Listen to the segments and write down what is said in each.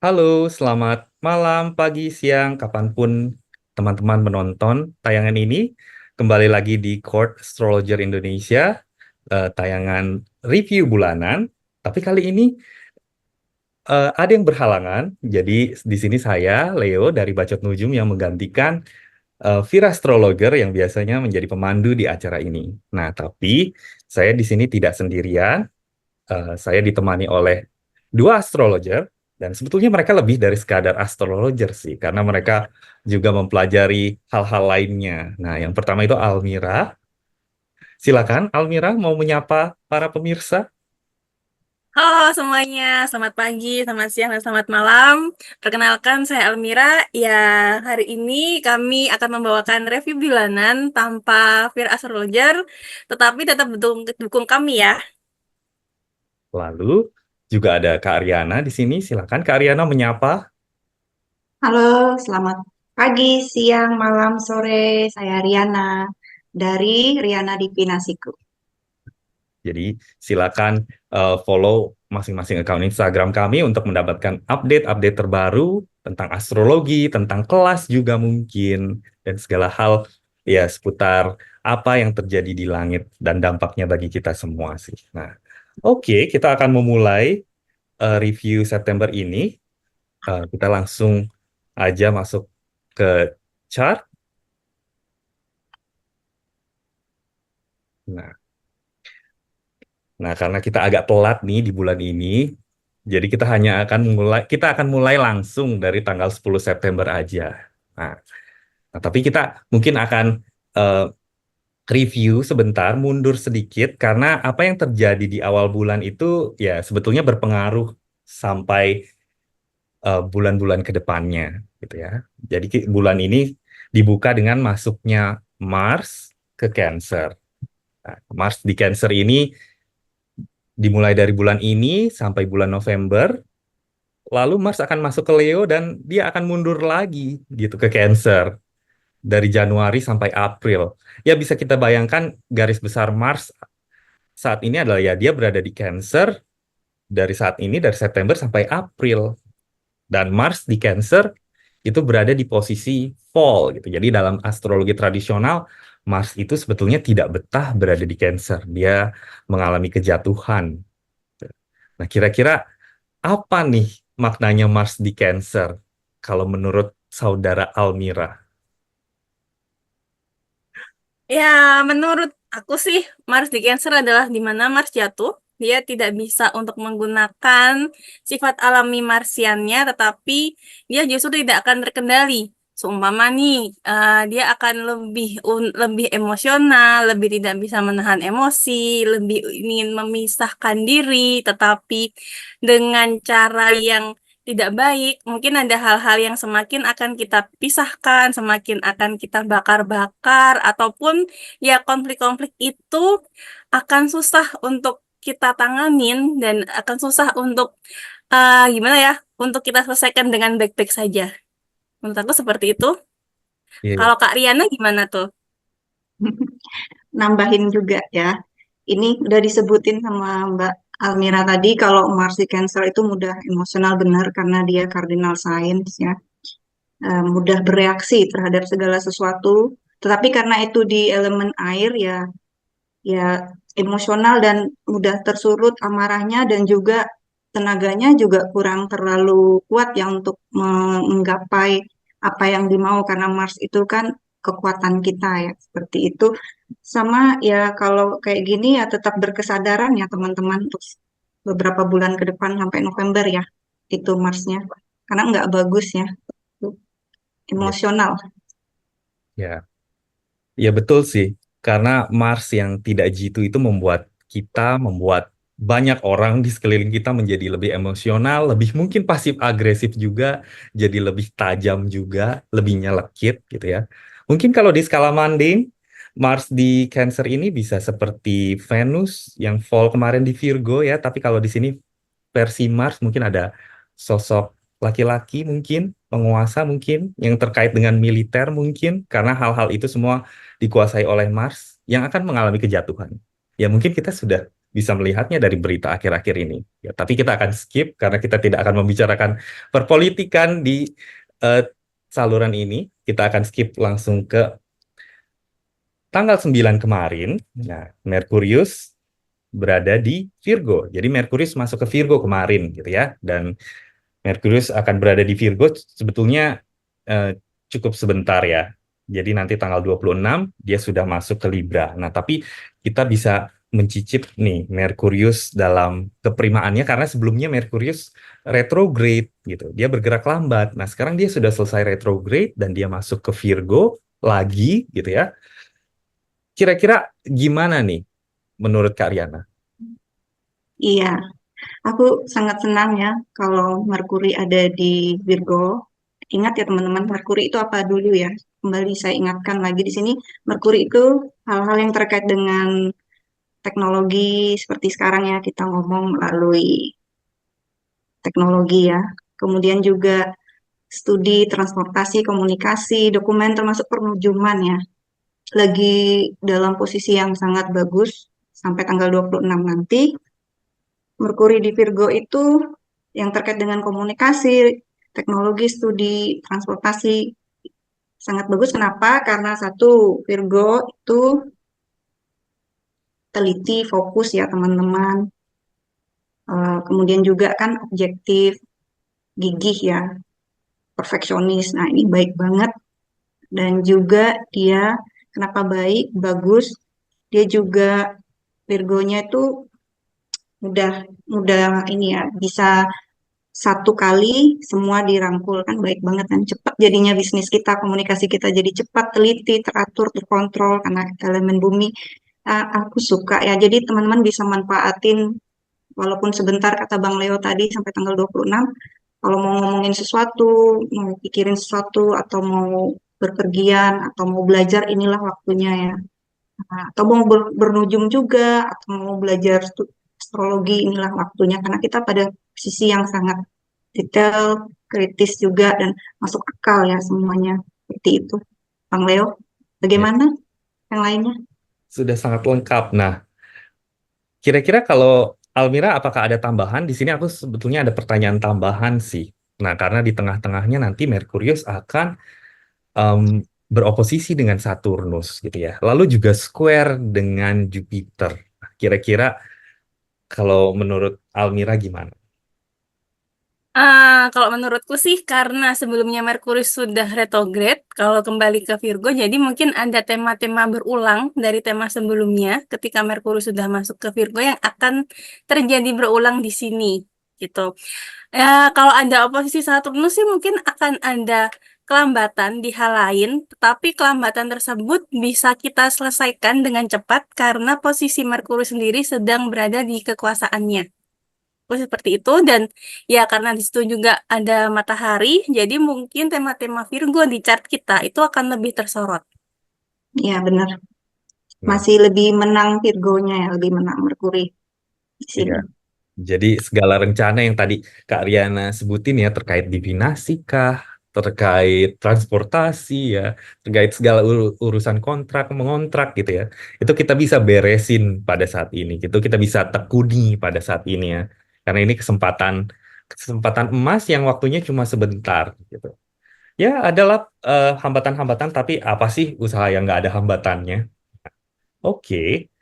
Halo, selamat malam, pagi, siang, kapanpun teman-teman menonton tayangan ini. Kembali lagi di Court Astrologer Indonesia, tayangan review bulanan. Tapi kali ini ada yang berhalangan. Jadi di sini saya, Leo dari Bacot Nujum yang menggantikan Vira Astrologer yang biasanya menjadi pemandu di acara ini. Nah, tapi saya di sini tidak sendirian. Saya ditemani oleh dua astrologer dan sebetulnya mereka lebih dari sekadar astrologer sih karena mereka juga mempelajari hal-hal lainnya. Nah, yang pertama itu Almira. Silakan Almira mau menyapa para pemirsa. Halo semuanya, selamat pagi, selamat siang, dan selamat malam. Perkenalkan, saya Almira. Ya, hari ini kami akan membawakan review bulanan tanpa Fear Astrologer, tetapi tetap dukung kami ya. Lalu juga ada Kak Ariana di sini. Silakan Kak Ariana menyapa. Halo, selamat pagi, siang, malam, sore. Saya Riana dari Riana Divinasiku. Jadi silakan follow masing-masing akun Instagram kami untuk mendapatkan update-update terbaru tentang astrologi, tentang kelas juga mungkin, dan segala hal ya seputar apa yang terjadi di langit dan dampaknya bagi kita semua sih. Nah, oke, kita akan memulai review September ini. Kita langsung aja masuk ke chart. Nah, Nah, karena kita agak telat nih di bulan ini, jadi kita akan mulai langsung dari tanggal 10 September aja. Nah, tapi kita mungkin akan eh, review sebentar, mundur sedikit karena apa yang terjadi di awal bulan itu ya sebetulnya berpengaruh sampai bulan-bulan ke depannya gitu ya. Jadi bulan ini dibuka dengan masuknya Mars ke Cancer. Nah, Mars di Cancer ini dimulai dari bulan ini sampai bulan November, lalu Mars akan masuk ke Leo dan dia akan mundur lagi gitu ke Cancer dari Januari sampai April. Ya bisa kita bayangkan garis besar Mars saat ini adalah ya dia berada di Cancer dari saat ini dari September sampai April dan Mars di Cancer itu berada di posisi fall gitu. Jadi dalam astrologi tradisional Mars itu sebetulnya tidak betah berada di Cancer. Dia mengalami kejatuhan. Nah, kira-kira apa nih maknanya Mars di Cancer kalau menurut saudara Almira? Ya, menurut aku sih, Mars di Cancer adalah di mana Mars jatuh. Dia tidak bisa untuk menggunakan sifat alami Marsiannya, tetapi dia justru tidak akan terkendali. Seumpama nih, dia akan lebih emosional, lebih tidak bisa menahan emosi, lebih ingin memisahkan diri, tetapi dengan cara yang tidak baik, mungkin ada hal-hal yang semakin akan kita pisahkan, semakin akan kita bakar-bakar, ataupun ya konflik-konflik itu akan susah untuk kita tanganin dan akan susah untuk gimana ya, untuk kita selesaikan dengan baik-baik saja. Menurut aku seperti itu. Iya, Kalau Kak Riana gimana tuh? Nambahin juga ya. Ini udah disebutin sama Mbak Almira tadi kalau Mars di Cancer itu mudah emosional benar karena dia cardinal signs ya. Mudah bereaksi terhadap segala sesuatu. Tetapi karena itu di elemen air ya, ya emosional dan mudah tersulut amarahnya dan juga tenaganya juga kurang terlalu kuat ya untuk menggapai apa yang dimau karena Mars itu kan kekuatan kita ya seperti itu. Sama ya kalau kayak gini ya tetap berkesadaran ya teman-teman untuk beberapa bulan ke depan sampai November ya itu Marsnya karena nggak bagus ya iya, emosional. ya, ya betul sih. Karena Mars yang tidak jitu itu membuat banyak orang di sekeliling kita menjadi lebih emosional, lebih mungkin pasif agresif juga, jadi lebih tajam juga, lebih nyelekit gitu ya. Mungkin kalau di skala mundane, Mars di Cancer ini bisa seperti Venus yang fall kemarin di Virgo ya, tapi kalau di sini versi Mars mungkin ada sosok laki-laki mungkin, penguasa mungkin, yang terkait dengan militer mungkin, karena hal-hal itu semua dikuasai oleh Mars yang akan mengalami kejatuhan. Ya mungkin kita sudah bisa melihatnya dari berita akhir-akhir ini. Ya, tapi kita akan skip karena kita tidak akan membicarakan perpolitikan di eh, saluran ini. Kita akan skip langsung ke tanggal 9 kemarin. Nah, Merkurius berada di Virgo. Jadi Merkurius masuk ke Virgo kemarin gitu ya. Dan Merkurius akan berada di Virgo sebetulnya cukup sebentar ya. Jadi nanti tanggal 26 dia sudah masuk ke Libra. Nah, tapi kita bisa mencicip nih Merkurius dalam keprimaannya karena sebelumnya Merkurius retrograde gitu. Dia bergerak lambat. Nah, sekarang dia sudah selesai retrograde dan dia masuk ke Virgo lagi gitu ya. Kira-kira gimana nih menurut Kak Riana? Iya, aku sangat senang ya kalau Merkuri ada di Virgo. Ingat ya teman-teman, Merkuri itu apa dulu ya? Kembali saya ingatkan lagi di sini, Merkuri itu hal-hal yang terkait dengan teknologi seperti sekarang ya kita ngomong melalui teknologi ya. Kemudian juga studi, transportasi, komunikasi, dokumen termasuk penerjemahan ya. Lagi dalam posisi yang sangat bagus sampai tanggal 26 nanti. Merkuri di Virgo itu yang terkait dengan komunikasi, teknologi, studi, transportasi sangat bagus. Kenapa? Karena satu, Virgo itu teliti, fokus ya teman-teman. Kemudian juga kan objektif, gigih ya, perfeksionis. Nah, ini baik banget. Dan juga dia kenapa baik, bagus. Dia juga Virgonya itu mudah mudah ini ya, bisa satu kali semua dirangkul kan baik banget kan cepat jadinya bisnis kita, komunikasi kita jadi cepat, teliti, teratur, terkontrol karena elemen bumi. Aku suka ya. Jadi teman-teman bisa manfaatin walaupun sebentar kata Bang Leo tadi sampai tanggal 26. Kalau mau ngomongin sesuatu, mau pikirin sesuatu atau mau berpergian atau mau belajar inilah waktunya ya. Atau mau bernujum juga atau mau belajar astrologi inilah waktunya karena kita pada sisi yang sangat detail, kritis juga dan masuk akal ya semuanya seperti itu. Bang Leo, Ya, bagaimana yang lainnya? sudah sangat lengkap. Nah, kira-kira kalau Almira, apakah ada tambahan? Di sini aku sebetulnya ada pertanyaan tambahan sih. Nah, karena di tengah-tengahnya nanti Merkurius akan em, beroposisi dengan Saturnus gitu ya. Lalu juga square dengan Jupiter. Nah, kira-kira kalau menurut Almira gimana? Kalau menurutku sih karena sebelumnya Merkurius sudah retrograde, kalau kembali ke Virgo, jadi mungkin ada tema-tema berulang dari tema sebelumnya ketika Merkurius sudah masuk ke Virgo yang akan terjadi berulang di sini, gitu. Ya, kalau ada oposisi Saturnus sih mungkin akan ada kelambatan di hal lain, tetapi kelambatan tersebut bisa kita selesaikan dengan cepat karena posisi Merkurius sendiri sedang berada di kekuasaannya. Oh, seperti itu dan ya karena di situ juga ada matahari, jadi mungkin tema-tema Virgo di chart kita itu akan lebih tersorot. Ya benar, Nah, masih lebih menang Virgonya ya, lebih menang Merkuri di iya. sini. Jadi segala rencana yang tadi Kak Riana sebutin ya terkait divinasi kah, terkait transportasi ya, terkait segala urusan kontrak, mengontrak gitu ya. Itu kita bisa beresin pada saat ini. Gitu kita bisa tekuni pada saat ini ya. Karena ini kesempatan kesempatan emas yang waktunya cuma sebentar gitu. Ya adalah hambatan-hambatan tapi apa sih usaha yang nggak ada hambatannya? Oke.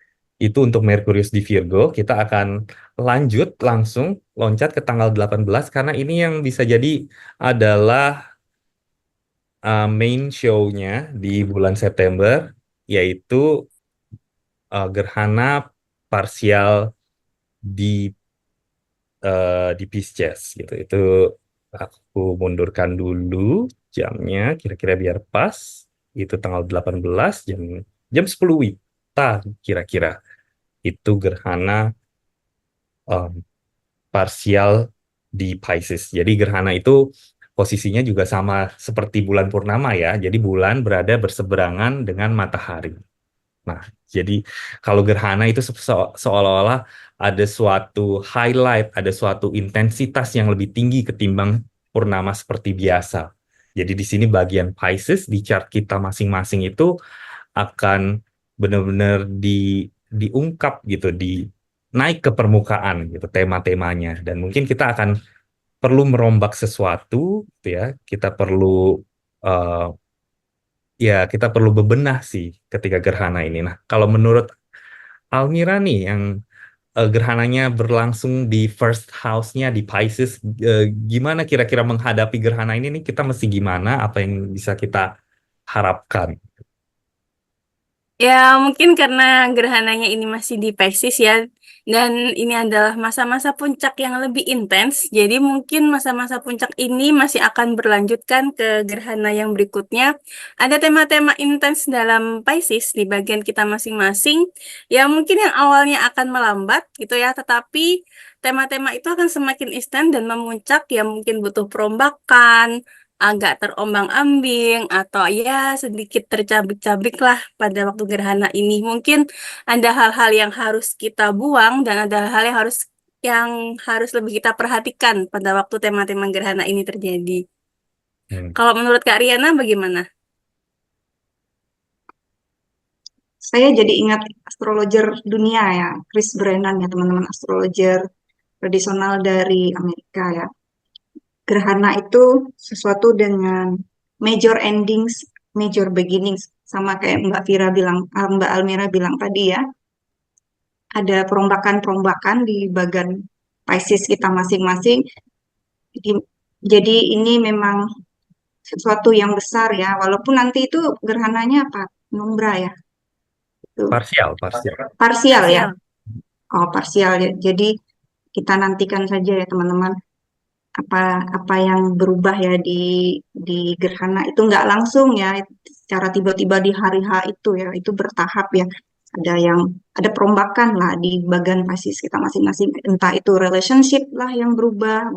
Itu untuk Merkurius di Virgo, kita akan lanjut langsung loncat ke tanggal 18 karena ini yang bisa jadi adalah main show-nya di bulan September, yaitu gerhana parsial di di Pisces gitu. Itu aku mundurkan dulu jamnya kira-kira biar pas. Itu tanggal 18 jam 10 WITA kira-kira. Itu gerhana um, parsial di Pisces. Jadi gerhana itu posisinya juga sama seperti bulan purnama ya. Jadi bulan berada berseberangan dengan matahari. Nah, jadi kalau gerhana itu seolah-olah ada suatu highlight, ada suatu intensitas yang lebih tinggi ketimbang purnama seperti biasa. Jadi di sini bagian Pisces di chart kita masing-masing itu akan benar-benar diungkap gitu, naik ke permukaan gitu tema-temanya, dan mungkin kita akan perlu merombak sesuatu gitu ya. Kita perlu eh, kita perlu bebenah sih ketika gerhana ini. Nah, kalau menurut Almira nih yang gerhananya berlangsung di first house-nya di Pisces, gimana kira-kira menghadapi gerhana ini nih, kita mesti gimana? Apa yang bisa kita harapkan? Ya, mungkin karena gerhananya ini masih di Pisces ya, dan ini adalah masa-masa puncak yang lebih intens. Jadi mungkin masa-masa puncak ini masih akan berlanjutkan ke gerhana yang berikutnya. Ada tema-tema intens dalam Pisces di bagian kita masing-masing. Ya, mungkin yang awalnya akan melambat gitu ya, tetapi tema-tema itu akan semakin intens dan memuncak, ya mungkin butuh perombakan, agak terombang-ambing, atau ya sedikit tercabik-cabik lah pada waktu gerhana ini. Mungkin ada hal-hal yang harus kita buang dan ada hal yang harus lebih kita perhatikan pada waktu tema-tema gerhana ini terjadi. Hmm. Kalau menurut Kak Riana bagaimana? Saya jadi ingat astrologer dunia ya, Chris Brennan ya teman-teman, astrologer tradisional dari Amerika ya. Gerhana itu sesuatu dengan major endings, major beginnings, sama kayak Mbak Vira bilang, Mbak Almira bilang tadi ya, ada perombakan-perombakan di bagian Pisces kita masing-masing. Jadi, jadi ini memang sesuatu yang besar ya, walaupun nanti itu gerhananya apa? Penumbra ya, itu Parsial, parsial. parsial ya. Parsial. Oh, parsial ya. Jadi kita nantikan saja ya teman-teman, apa apa yang berubah ya di gerhana itu nggak langsung ya, secara tiba-tiba di hari H itu ya, itu bertahap ya. Ada yang ada perombakan lah di bagian Pisces kita masing-masing, entah itu relationship lah yang berubah,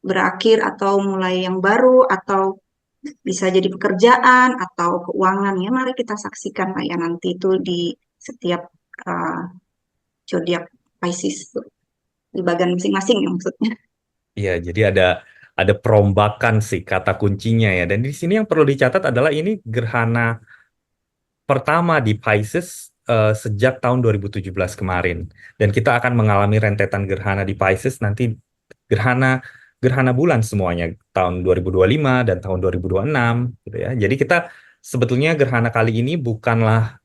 berakhir atau mulai yang baru, atau bisa jadi pekerjaan atau keuangan ya. Mari kita saksikan lah ya nanti itu di setiap uh, zodiak Pisces tuh, di bagian masing-masing ya maksudnya. Iya, jadi ada perombakan sih kata kuncinya ya. Dan di sini yang perlu dicatat adalah ini gerhana pertama di Pisces sejak tahun 2017 kemarin. Dan kita akan mengalami rentetan gerhana di Pisces nanti, gerhana gerhana bulan semuanya tahun 2025 dan tahun 2026 gitu ya. Jadi kita sebetulnya gerhana kali ini bukanlah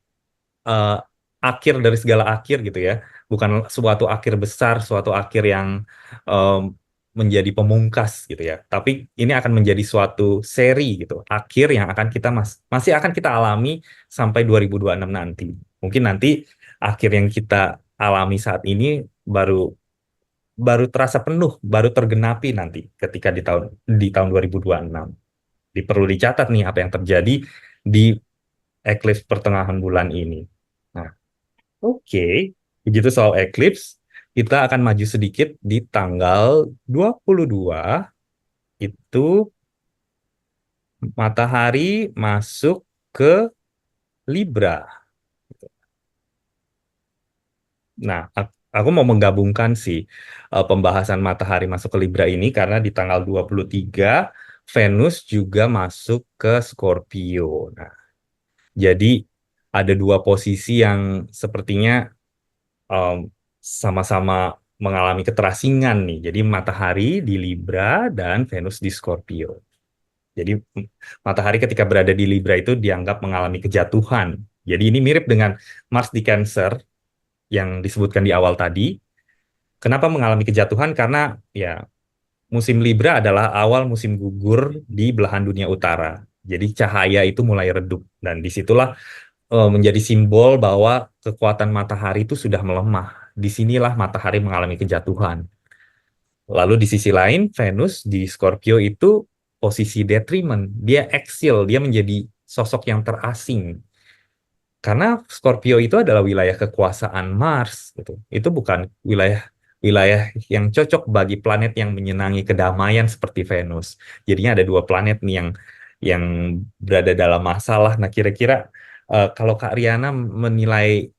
eh, akhir dari segala akhir gitu ya. Bukan suatu akhir besar, suatu akhir yang em, menjadi pemungkas gitu ya. Tapi ini akan menjadi suatu seri gitu. Akhir yang akan kita masih akan kita alami sampai 2026 nanti. Mungkin nanti akhir yang kita alami saat ini baru baru terasa penuh, baru tergenapi nanti ketika di tahun 2026. Perlu dicatat nih apa yang terjadi di eclipse pertengahan bulan ini. Nah, oke, begitu soal eclipse, kita akan maju sedikit di tanggal 22, itu matahari masuk ke Libra. Nah, aku mau menggabungkan sih pembahasan matahari masuk ke Libra ini karena di tanggal 23 Venus juga masuk ke Scorpio. Nah, jadi ada dua posisi yang sepertinya em, sama-sama mengalami keterasingan nih. Jadi matahari di Libra dan Venus di Scorpio. Jadi matahari ketika berada di Libra itu dianggap mengalami kejatuhan. Jadi ini mirip dengan Mars di Cancer yang disebutkan di awal tadi. Kenapa mengalami kejatuhan? Karena ya musim Libra adalah awal musim gugur di belahan dunia utara. Jadi cahaya itu mulai redup dan disitulah menjadi simbol bahwa kekuatan matahari itu sudah melemah. Disinilah matahari mengalami kejatuhan. Lalu di sisi lain, Venus di Scorpio itu posisi detriment. Dia eksil, dia menjadi sosok yang terasing. Karena Scorpio itu adalah wilayah kekuasaan Mars, gitu. Itu bukan wilayah wilayah yang cocok bagi planet yang menyenangi kedamaian seperti Venus. Jadinya ada dua planet nih yang berada dalam masalah. Nah, kira-kira kalau Kak Riana menilai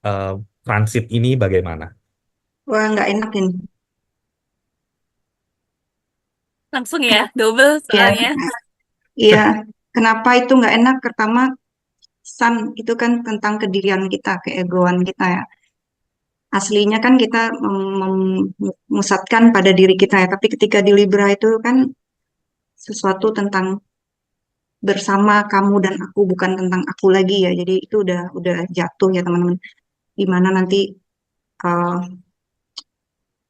eh, transit ini bagaimana? Wah, nggak enak ini. Langsung ya, Kenapa double ya? soalnya. Iya, kenapa itu nggak enak? Pertama, Sun itu kan tentang kedirian kita, keegoan kita ya. aslinya kan kita memusatkan pada diri kita ya, tapi ketika di Libra itu kan sesuatu tentang bersama kamu dan aku, bukan tentang aku lagi ya. Jadi itu udah jatuh ya teman-teman. Dimana nanti uh,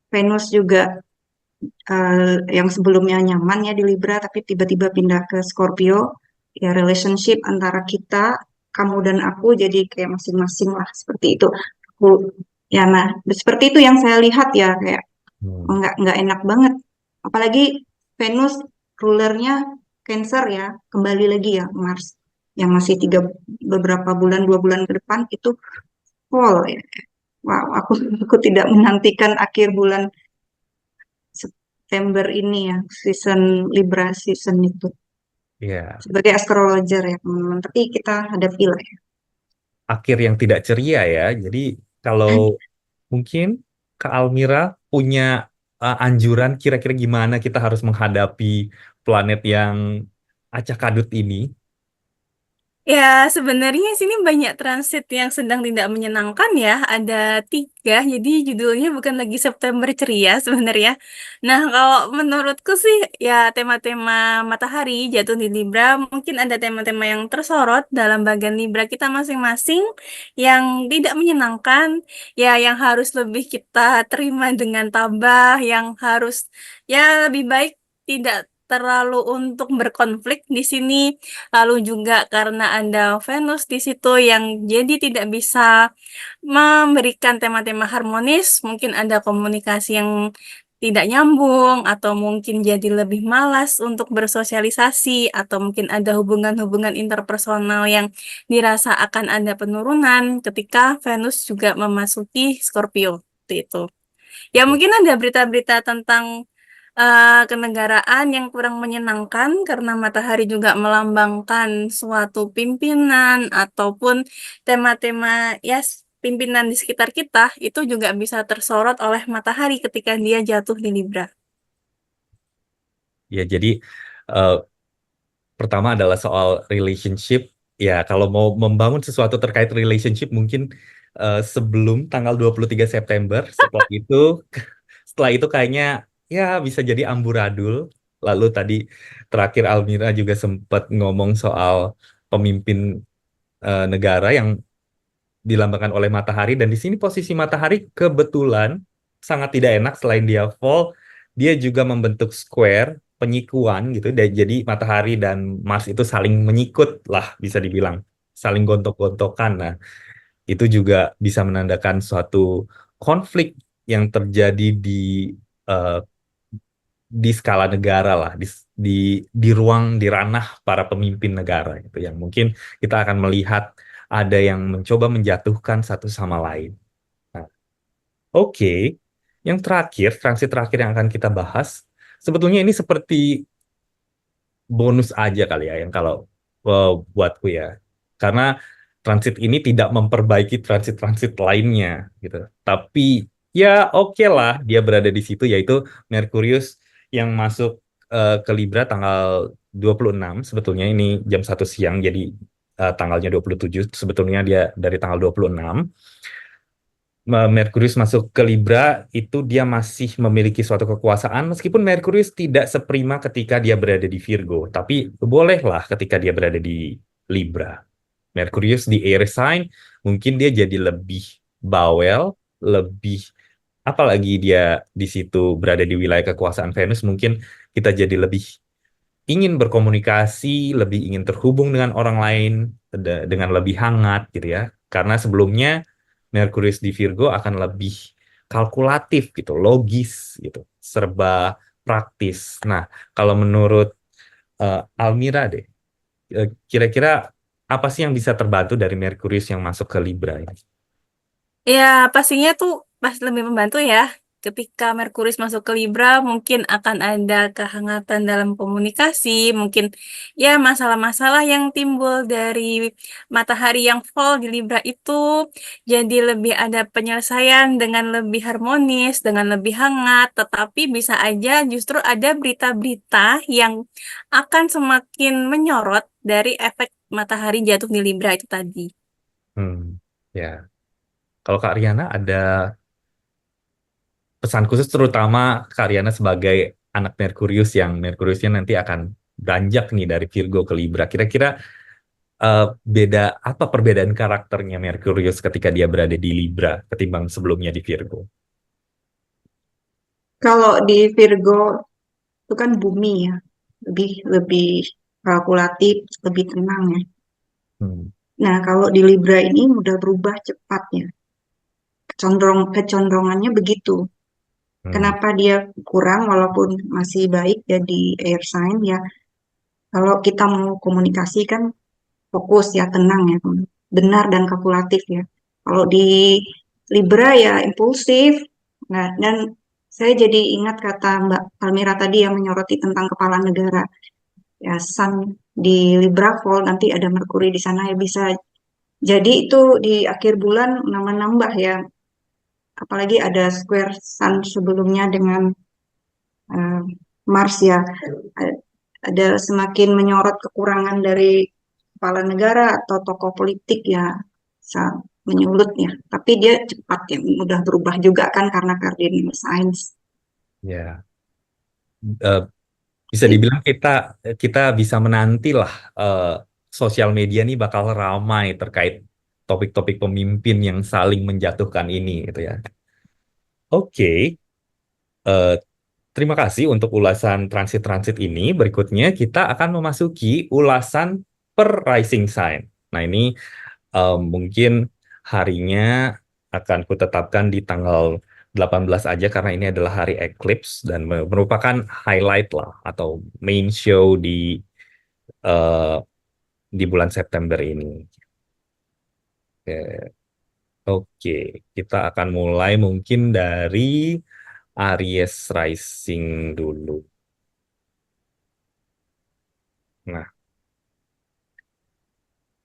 Venus juga yang sebelumnya nyaman ya di Libra, tapi tiba-tiba pindah ke Scorpio, ya relationship antara kita, kamu dan aku jadi kayak masing-masing lah seperti itu. Aku ya nah seperti itu yang saya lihat ya kayak Hmm. nggak enak banget. Apalagi Venus rulernya Cancer ya, kembali lagi ya Mars yang masih beberapa bulan 2 bulan ke depan itu fall ya. Wow, aku tidak menantikan akhir bulan September ini ya, season Libra season itu. Ya, Sebagai astrologer ya teman-teman, tapi kita hadapi lah ya. akhir yang tidak ceria ya. Jadi kalau mungkin Kak Almira punya anjuran kira-kira gimana kita harus menghadapi planet yang acak kadut ini. Ya, sebenarnya sini banyak transit yang sedang tidak menyenangkan ya. Ada 3, jadi judulnya bukan lagi September ceria sebenarnya. Nah, kalau menurutku sih ya tema-tema matahari jatuh di Libra, mungkin ada tema-tema yang tersorot dalam bagian Libra kita masing-masing yang tidak menyenangkan, ya yang harus lebih kita terima dengan tabah, yang harus ya lebih baik tidak terlalu untuk berkonflik di sini. Lalu juga karena ada Venus di situ yang jadi tidak bisa memberikan tema-tema harmonis, mungkin ada komunikasi yang tidak nyambung, atau mungkin jadi lebih malas untuk bersosialisasi, atau mungkin ada hubungan-hubungan interpersonal yang dirasa akan ada penurunan ketika Venus juga memasuki Scorpio. Seperti itu. Ya mungkin ada berita-berita tentang kenegaraan yang kurang menyenangkan karena matahari juga melambangkan suatu pimpinan ataupun tema-tema ya pimpinan di sekitar kita itu juga bisa tersorot oleh matahari ketika dia jatuh di Libra. Ya, jadi eh, pertama adalah soal relationship. Ya, kalau mau membangun sesuatu terkait relationship mungkin sebelum tanggal 23 September, setelah itu kayaknya ya bisa jadi amburadul. Lalu tadi terakhir Almira juga sempat ngomong soal pemimpin negara yang dilambangkan oleh matahari, dan di sini posisi matahari kebetulan sangat tidak enak. Selain dia fall, dia juga membentuk square penyikuan gitu, dan jadi matahari dan Mars itu saling menyikut lah, bisa dibilang saling gontok-gontokan. Nah, itu juga bisa menandakan suatu konflik yang terjadi eh, di skala negara lah, di di ruang, di ranah para pemimpin negara itu, yang mungkin kita akan melihat ada yang mencoba menjatuhkan satu sama lain. Nah, oke. Yang terakhir, transit terakhir yang akan kita bahas, sebetulnya ini seperti bonus aja kali ya, yang kalau buatku ya. Karena transit ini tidak memperbaiki transit-transit lainnya gitu. Tapi ya oke lah dia berada di situ, yaitu Merkurius yang masuk ke Libra tanggal 26, sebetulnya ini jam 1 siang, jadi tanggalnya 27, sebetulnya dia dari tanggal 26. Merkurius masuk ke Libra itu dia masih memiliki suatu kekuasaan, meskipun Merkurius tidak seprima ketika dia berada di Virgo, tapi bolehlah ketika dia berada di Libra. Merkurius di air sign mungkin dia jadi lebih bawel, lebih, apalagi dia di situ berada di wilayah kekuasaan Venus, mungkin kita jadi lebih ingin berkomunikasi, lebih ingin terhubung dengan orang lain dengan lebih hangat gitu ya. Karena sebelumnya Merkurius di Virgo akan lebih kalkulatif gitu, logis gitu, serba praktis. Nah, kalau menurut Almira deh, kira-kira apa sih yang bisa terbantu dari Merkurius yang masuk ke Libra ini? Ya, pastinya tuh pasti lebih membantu ya. Ketika Merkurius masuk ke Libra, mungkin akan ada kehangatan dalam komunikasi, mungkin ya masalah-masalah yang timbul dari matahari yang fall di Libra itu jadi lebih ada penyelesaian dengan lebih harmonis, dengan lebih hangat, tetapi bisa aja justru ada berita-berita yang akan semakin menyorot dari efek matahari jatuh di Libra itu tadi. Hmm, ya. Kalau Kak Riana ada pesan khusus terutama Kak Riana sebagai anak Merkurius yang Merkuriusnya nanti akan beranjak nih dari Virgo ke Libra. Kira-kira beda apa perbedaan karakternya Merkurius ketika dia berada di Libra ketimbang sebelumnya di Virgo? Kalau di Virgo itu kan bumi ya, lebih lebih kalkulatif, lebih tenang ya. Hmm. Nah, kalau di Libra ini mudah berubah cepat ya. Kecondrongannya begitu. Hmm. Kenapa dia kurang walaupun masih baik ya di air sign ya. Kalau kita mau komunikasi kan fokus ya, tenang ya, benar dan kalkulatif ya. Kalau di Libra ya impulsif. Nah, dan saya jadi ingat kata Mbak Almira tadi yang menyoroti tentang kepala negara. Ya, Sun di Libra Fall nanti ada Merkuri di sana ya, bisa jadi itu di akhir bulan nambah-nambah ya. Apalagi ada square Sun sebelumnya dengan eh, Mars ya. A- Ada semakin menyorot kekurangan dari kepala negara atau tokoh politik ya, bisa menyulut ya. Tapi dia cepat ya, mudah berubah juga kan karena cardinal signs. Ya, Eh, bisa dibilang kita kita bisa menantilah eh, sosial media nih bakal ramai terkait topik-topik pemimpin yang saling menjatuhkan ini gitu ya. Oke, eh, terima kasih untuk ulasan transit-transit ini. Berikutnya kita akan memasuki ulasan per rising sign. Nah, ini mungkin harinya akan kutetapkan di tanggal 18 aja karena ini adalah hari eclipse dan merupakan highlight lah atau main show eh, di bulan September ini. Oke, Oke, kita akan mulai mungkin dari Aries rising dulu. Nah,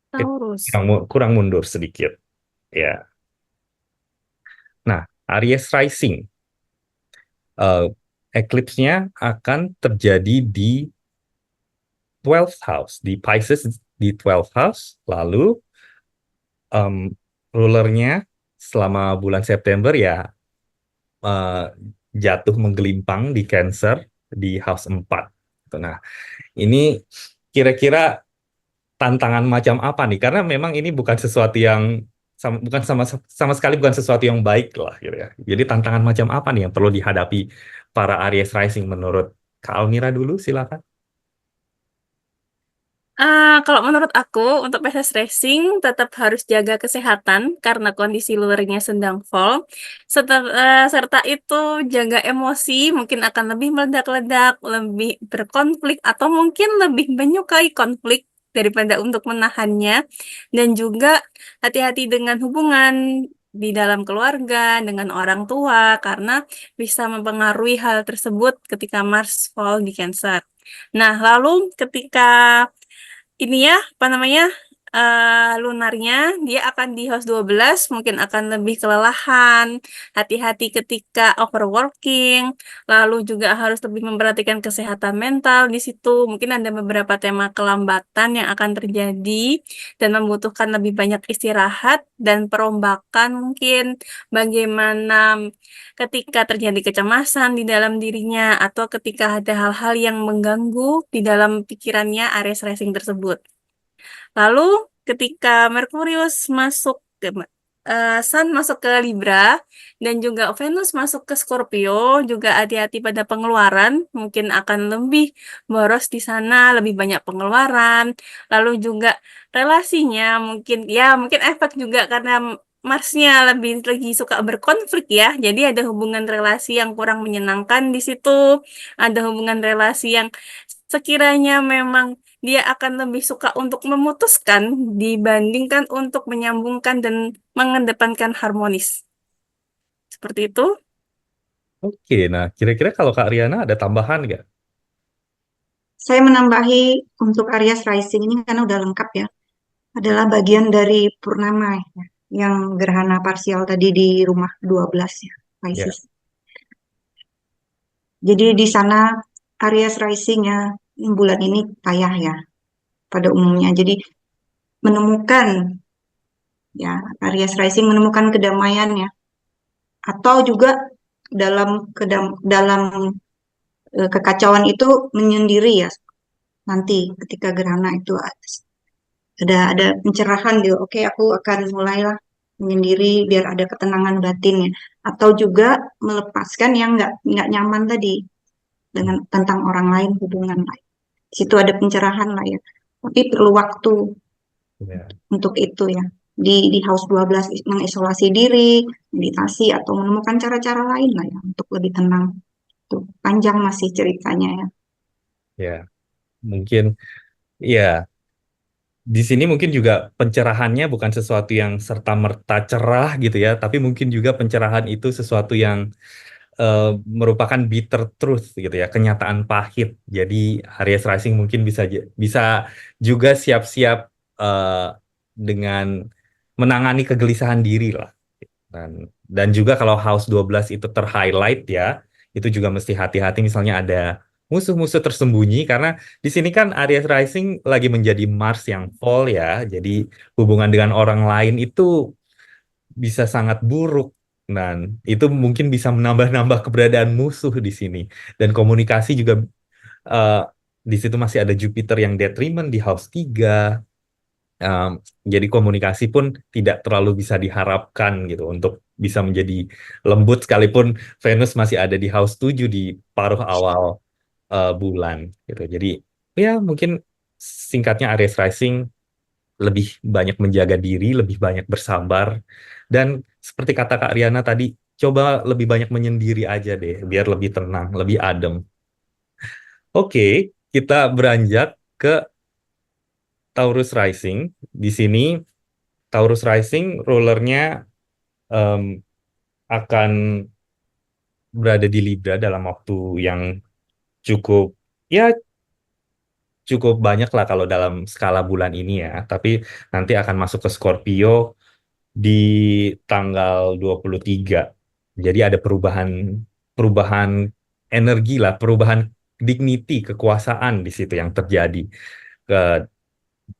itu Taurus. kurang mundur sedikit ya. Nah, Aries rising, eh, eclipse-nya akan terjadi di 12th house, di Pisces di 12th house, lalu em, rulernya selama bulan September ya eh, jatuh menggelimpang di Cancer di house 4. Nah, ini kira-kira tantangan macam apa nih? Karena memang ini bukan sesuatu yang bukan sama sekali bukan sesuatu yang baik lah gitu ya. Jadi tantangan macam apa nih yang perlu dihadapi para Aries rising menurut Kak Almira dulu silakan. Kalau menurut aku, untuk PSS Racing tetap harus jaga kesehatan karena kondisi luarnya sedang fall. Serta itu jaga emosi, mungkin akan lebih meledak-ledak, lebih berkonflik, atau mungkin lebih menyukai konflik daripada untuk menahannya. Dan juga hati-hati dengan hubungan di dalam keluarga, dengan orang tua, karena bisa mempengaruhi hal tersebut ketika Mars fall di Cancer. Nah, lalu ketika ini ya, apa namanya, lunarnya, dia akan di house 12, mungkin akan lebih kelelahan, hati-hati ketika overworking, lalu juga harus lebih memperhatikan kesehatan mental di situ. Mungkin ada beberapa tema kelambatan yang akan terjadi dan membutuhkan lebih banyak istirahat dan perombakan mungkin bagaimana ketika terjadi kecemasan di dalam dirinya atau ketika ada hal-hal yang mengganggu di dalam pikirannya Aries Rising tersebut. Lalu ketika Merkurius masuk ke Sun masuk ke Libra dan juga Venus masuk ke Scorpio, juga hati-hati pada pengeluaran, mungkin akan lebih boros di sana, lebih banyak pengeluaran. Lalu juga relasinya mungkin efek juga karena Marsnya lebih lagi suka berkonflik ya. Jadi ada hubungan relasi yang kurang menyenangkan di situ, ada hubungan relasi yang sekiranya memang dia akan lebih suka untuk memutuskan dibandingkan untuk menyambungkan dan mengedepankan harmonis. Seperti itu. Oke, nah kira-kira kalau Kak Riana ada tambahan nggak? Saya menambahi untuk Aries Rising ini karena udah lengkap ya, adalah bagian dari purnama ya, yang gerhana parsial tadi di rumah 12 ya, Ya. Pisces. Jadi di sana Aries Rising ya, bulan ini payah ya pada umumnya. Jadi menemukan ya, Aries Rising menemukan kedamaian ya, atau juga dalam kekacauan itu menyendiri ya. Nanti ketika gerhana itu ada pencerahan gitu. Oke, aku akan mulailah menyendiri biar ada ketenangan batin ya. Atau juga melepaskan yang nggak nyaman tadi dengan tentang orang lain, hubungan lain. Di situ ada pencerahan lah ya. Tapi perlu waktu Ya. untuk itu ya. Di House 12 mengisolasi diri, meditasi atau menemukan cara-cara lain lah ya untuk lebih tenang. Tuh, panjang masih ceritanya ya. Ya, mungkin ya di sini mungkin juga pencerahannya bukan sesuatu yang serta-merta cerah gitu ya, tapi mungkin juga pencerahan itu sesuatu yang merupakan bitter truth gitu ya, kenyataan pahit. Jadi Aries Rising mungkin bisa juga siap-siap eh, dengan menangani kegelisahan diri lah. Dan juga kalau House 12 itu terhighlight ya, itu juga mesti hati-hati misalnya ada musuh-musuh tersembunyi karena di sini kan Aries Rising lagi menjadi Mars yang fall ya. Jadi hubungan dengan orang lain itu bisa sangat buruk. Dan itu mungkin bisa menambah-nambah keberadaan musuh di sini. Dan komunikasi juga eh, di situ masih ada Jupiter yang detriment di House 3. Um, jadi komunikasi pun tidak terlalu bisa diharapkan gitu untuk bisa menjadi lembut sekalipun Venus masih ada di House 7 di paruh awal bulan gitu. Jadi ya mungkin singkatnya Aries Rising lebih banyak menjaga diri, lebih banyak bersabar dan seperti kata Kak Riana tadi, coba lebih banyak menyendiri aja deh biar lebih tenang, lebih adem. Oke, kita beranjak ke Taurus Rising. Di sini Taurus Rising rulernya em, akan berada di Libra dalam waktu yang cukup ya cukup banyak lah kalau dalam skala bulan ini ya. Tapi nanti akan masuk ke Scorpio di tanggal 23. Jadi ada perubahan perubahan energi lah, perubahan dignity, kekuasaan di situ yang terjadi ke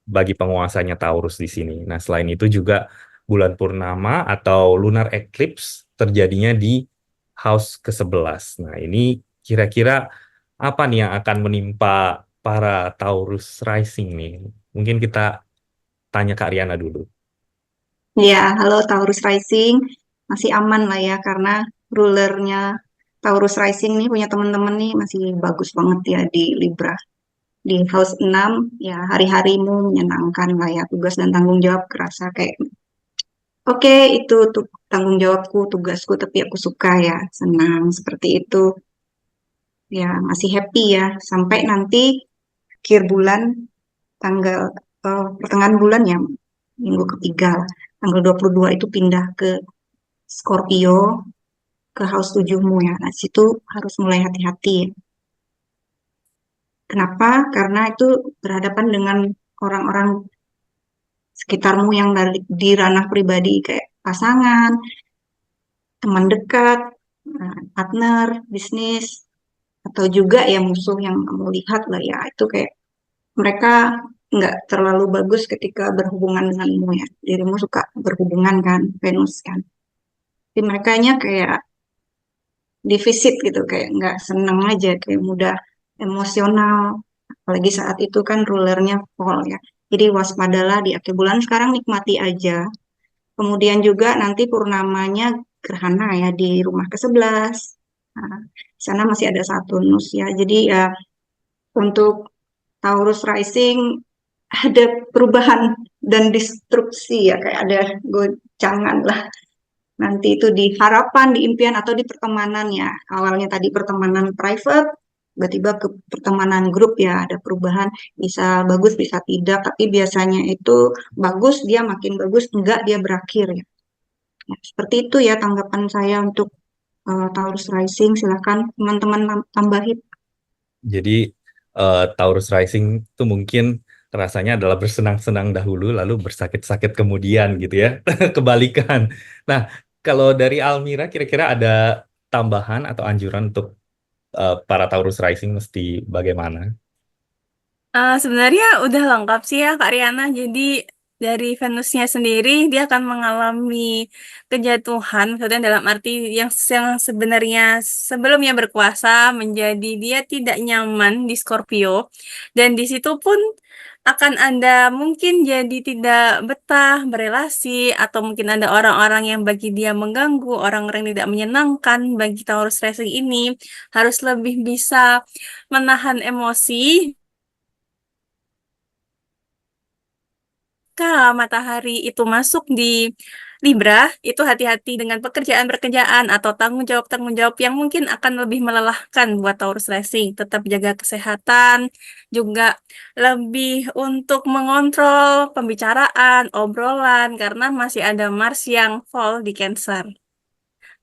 bagi penguasanya Taurus di sini. Nah, selain itu juga bulan purnama atau lunar eclipse terjadinya di house ke-11. Nah, ini kira-kira apa nih yang akan menimpa para Taurus rising nih? Mungkin kita tanya Kak Riana dulu. Ya, halo Taurus Rising. Masih aman lah ya karena rulernya Taurus Rising nih punya teman-teman nih masih bagus banget ya di Libra. Di House 6 ya hari-harimu menyenangkan lah ya. Tugas dan tanggung jawab kerasa kayak oke itu tuh tanggung jawabku, tugasku tapi aku suka ya. Senang seperti itu. Ya, masih happy ya sampai nanti akhir bulan tanggal pertengahan bulan ya minggu ketiga lah. Tanggal 22 itu pindah ke Scorpio ke house 7-mu ya. Nah, situ harus mulai hati-hati. Kenapa? Karena itu berhadapan dengan orang-orang sekitarmu yang di ranah pribadi kayak pasangan, teman dekat, partner, bisnis, atau juga ya musuh yang kamu lihat lah ya. Itu kayak mereka nggak terlalu bagus ketika berhubungan denganmu ya. Dirimu suka berhubungan kan, Venus kan. Tapi mereka kayak defisit gitu kayak nggak seneng aja kayak mudah emosional apalagi saat itu kan rulernya fall ya jadi waspadalah di akhir bulan sekarang nikmati aja kemudian juga nanti purnamanya gerhana ya di rumah ke-11 nah, di sana masih ada Saturnus ya jadi ya untuk Taurus rising ada perubahan dan destruksi ya kayak ada goncangan lah nanti itu di harapan, di impian, atau di pertemanan ya. Awalnya tadi pertemanan private, tiba-tiba ke pertemanan grup ya, ada perubahan, bisa bagus, bisa tidak, tapi biasanya itu bagus, dia makin bagus, enggak dia berakhir ya. Ya, seperti itu ya tanggapan saya untuk Taurus Rising. Silakan teman-teman tambahin. Jadi Taurus rising itu mungkin rasanya adalah bersenang-senang dahulu lalu bersakit-sakit kemudian gitu ya. Kebalikan. Nah, kalau dari Almira kira-kira ada tambahan atau anjuran untuk para Taurus rising mesti bagaimana? Sebenarnya udah lengkap sih ya Kak Riana. Jadi dari Venusnya sendiri, dia akan mengalami kejatuhan, maksudnya dalam arti yang sebenarnya sebelumnya berkuasa menjadi dia tidak nyaman di Scorpio, dan di situ pun akan ada mungkin jadi tidak betah berelasi, atau mungkin ada orang-orang yang bagi dia mengganggu, orang-orang yang tidak menyenangkan. Bagi Taurus Rising ini harus lebih bisa menahan emosi. Jika matahari itu masuk di Libra, itu hati-hati dengan pekerjaan-pekerjaan atau tanggung jawab yang mungkin akan lebih melelahkan buat Taurus Rising. Tetap jaga kesehatan, juga lebih untuk mengontrol pembicaraan, obrolan, karena masih ada Mars yang fall di Cancer.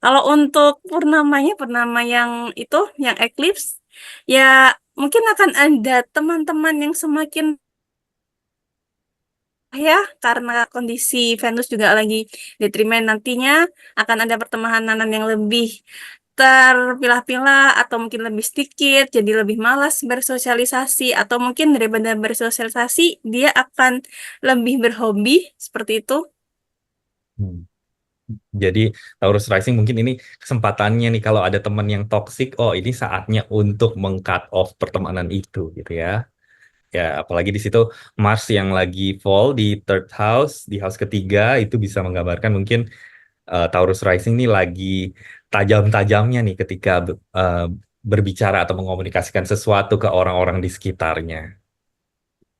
Kalau untuk purnama yang itu, yang eclipse, ya mungkin akan ada teman-teman yang semakin ya, karena kondisi Venus juga lagi detrimen, nantinya akan ada pertemanan yang lebih terpilah-pilah atau mungkin lebih sedikit, jadi lebih malas bersosialisasi, atau mungkin daripada bersosialisasi dia akan lebih berhobi seperti itu. Hmm. Jadi Taurus Rising mungkin ini kesempatannya nih kalau ada teman yang toksik, oh ini saatnya untuk meng-cut off pertemanan itu gitu ya. Ya, apalagi di situ Mars yang lagi fall di third house, di house ketiga itu bisa menggambarkan mungkin Taurus Rising ini lagi tajam-tajamnya nih ketika berbicara atau mengomunikasikan sesuatu ke orang-orang di sekitarnya.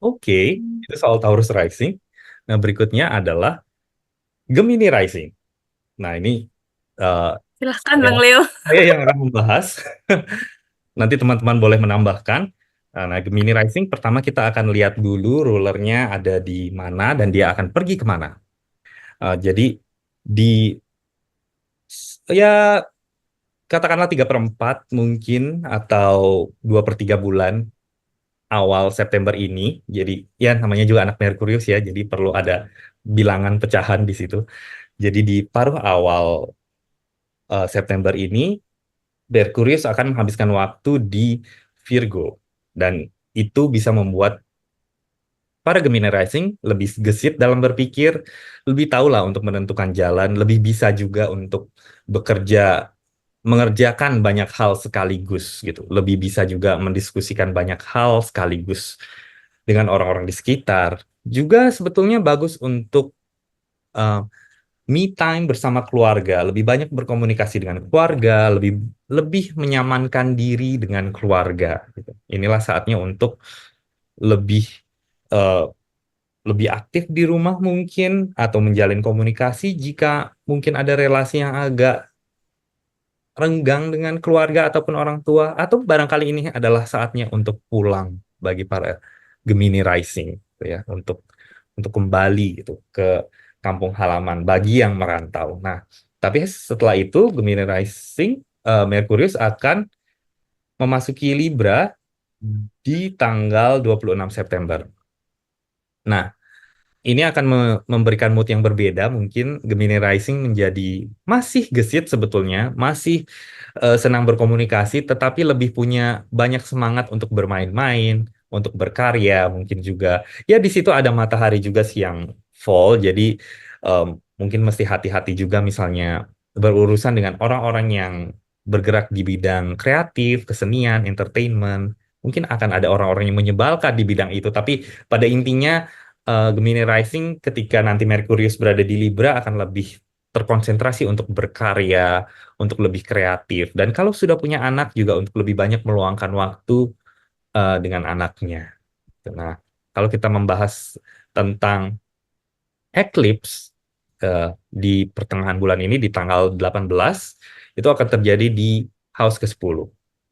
Oke, itu soal Taurus Rising. Nah, berikutnya adalah Gemini Rising. Nah, ini eh, Silahkan saya Bang Leo. saya yang akan membahas. Nanti teman-teman boleh menambahkan. Nah, Gemini Rising pertama kita akan lihat dulu rulernya ada di mana dan dia akan pergi kemana. Jadi di ya katakanlah 3/4 mungkin atau 2/3 bulan awal September ini. Jadi ya namanya juga anak Merkurius ya, jadi perlu ada bilangan pecahan di situ. Jadi di paruh awal September ini Merkurius akan menghabiskan waktu di Virgo dan itu bisa membuat para Gemini Rising lebih gesit dalam berpikir, lebih tahu lah untuk menentukan jalan, lebih bisa juga untuk bekerja, mengerjakan banyak hal sekaligus gitu. Lebih bisa juga mendiskusikan banyak hal sekaligus dengan orang-orang di sekitar. Juga sebetulnya bagus untuk uh, me time bersama keluarga, lebih banyak berkomunikasi dengan keluarga, lebih lebih menyamankan diri dengan keluarga gitu. Inilah saatnya untuk lebih uh, lebih aktif di rumah mungkin atau menjalin komunikasi jika mungkin ada relasi yang agak renggang dengan keluarga ataupun orang tua atau barangkali ini adalah saatnya untuk pulang bagi para Gemini Rising gitu ya untuk kembali gitu ke kampung halaman bagi yang merantau. Nah, tapi setelah itu Gemini Rising Merkurius akan memasuki Libra di tanggal 26 September. Nah, ini akan memberikan mood yang berbeda. Mungkin Gemini Rising menjadi masih gesit sebetulnya, masih senang berkomunikasi, tetapi lebih punya banyak semangat untuk bermain-main, untuk berkarya, mungkin juga. Ya di situ ada matahari juga siang fall, jadi em, mungkin mesti hati-hati juga misalnya berurusan dengan orang-orang yang bergerak di bidang kreatif, kesenian, entertainment. Mungkin akan ada orang-orang yang menyebalkan di bidang itu, tapi pada intinya Gemini Rising ketika nanti Merkurius berada di Libra akan lebih terkonsentrasi untuk berkarya, untuk lebih kreatif. Dan kalau sudah punya anak juga untuk lebih banyak meluangkan waktu dengan anaknya. Nah, kalau kita membahas tentang eclipse di pertengahan bulan ini di tanggal 18 itu akan terjadi di house ke-10.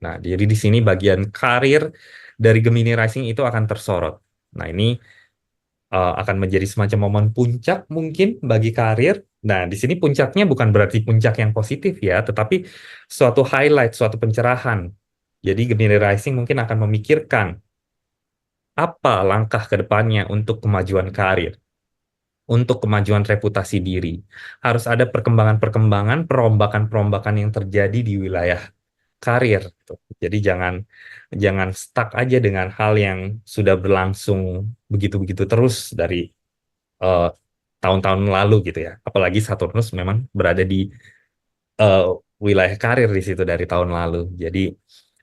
Nah, jadi di sini bagian karir dari Gemini Rising itu akan tersorot. Nah, ini akan menjadi semacam momen puncak mungkin bagi karir. Nah, di sini puncaknya bukan berarti puncak yang positif ya, tetapi suatu highlight, suatu pencerahan. Jadi Gemini Rising mungkin akan memikirkan apa langkah ke depannya untuk kemajuan karir, untuk kemajuan reputasi diri. Harus ada perkembangan-perkembangan, perombakan-perombakan yang terjadi di wilayah karir. Gitu. Jadi jangan jangan stuck aja dengan hal yang sudah berlangsung begitu-begitu terus dari eh, tahun-tahun lalu gitu ya. Apalagi Saturnus memang berada di eh, wilayah karir di situ dari tahun lalu. Jadi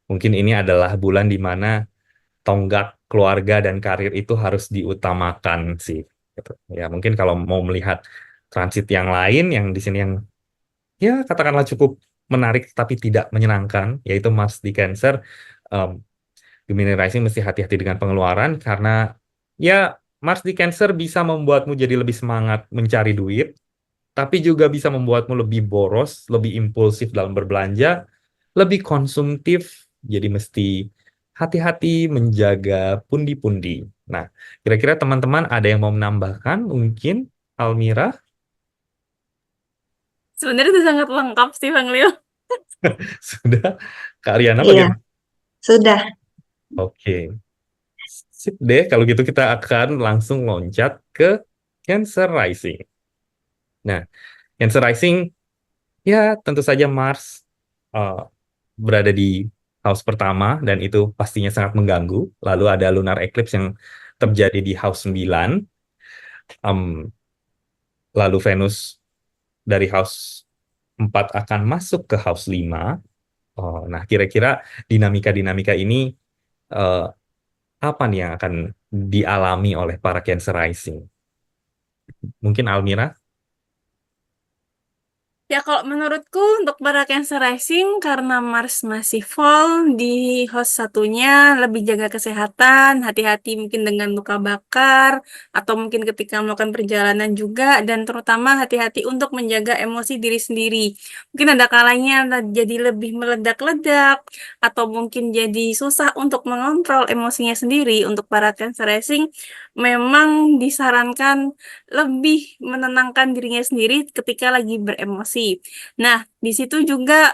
mungkin ini adalah bulan di mana tonggak keluarga dan karir itu harus diutamakan sih. Gitu. Ya mungkin kalau mau melihat transit yang lain yang di sini yang ya katakanlah cukup menarik tapi tidak menyenangkan, yaitu Mars di Cancer. em, Gemini Rising mesti hati-hati dengan pengeluaran karena ya Mars di Cancer bisa membuatmu jadi lebih semangat mencari duit, tapi juga bisa membuatmu lebih boros, lebih impulsif dalam berbelanja, lebih konsumtif. Jadi mesti hati-hati menjaga pundi-pundi. Nah, kira-kira teman-teman ada yang mau menambahkan mungkin, Almira? Sebenarnya itu sangat lengkap sih Bang Leo. Sudah? Kak Ariana Iya, bagaimana? sudah. Oke. Sip deh, kalau gitu kita akan langsung loncat ke Cancer Rising. Nah, Cancer Rising, ya tentu saja Mars uh, berada di house pertama, dan itu pastinya sangat mengganggu. Lalu ada lunar eclipse yang terjadi di house 9. Em, lalu Venus dari house 4 akan masuk ke house 5. Oh, nah, kira-kira dinamika-dinamika ini eh, apa nih yang akan dialami oleh para Cancer Rising? Mungkin Almira? Ya, kalau menurutku untuk para Cancer Rising, karena Mars masih fall di host satunya, lebih jaga kesehatan, hati-hati mungkin dengan luka bakar, atau mungkin ketika melakukan perjalanan juga, dan terutama hati-hati untuk menjaga emosi diri sendiri. Mungkin ada kalanya jadi lebih meledak-ledak, atau mungkin jadi susah untuk mengontrol emosinya sendiri. Untuk para Cancer Rising, memang disarankan lebih menenangkan dirinya sendiri ketika lagi beremosi. Nah, di situ juga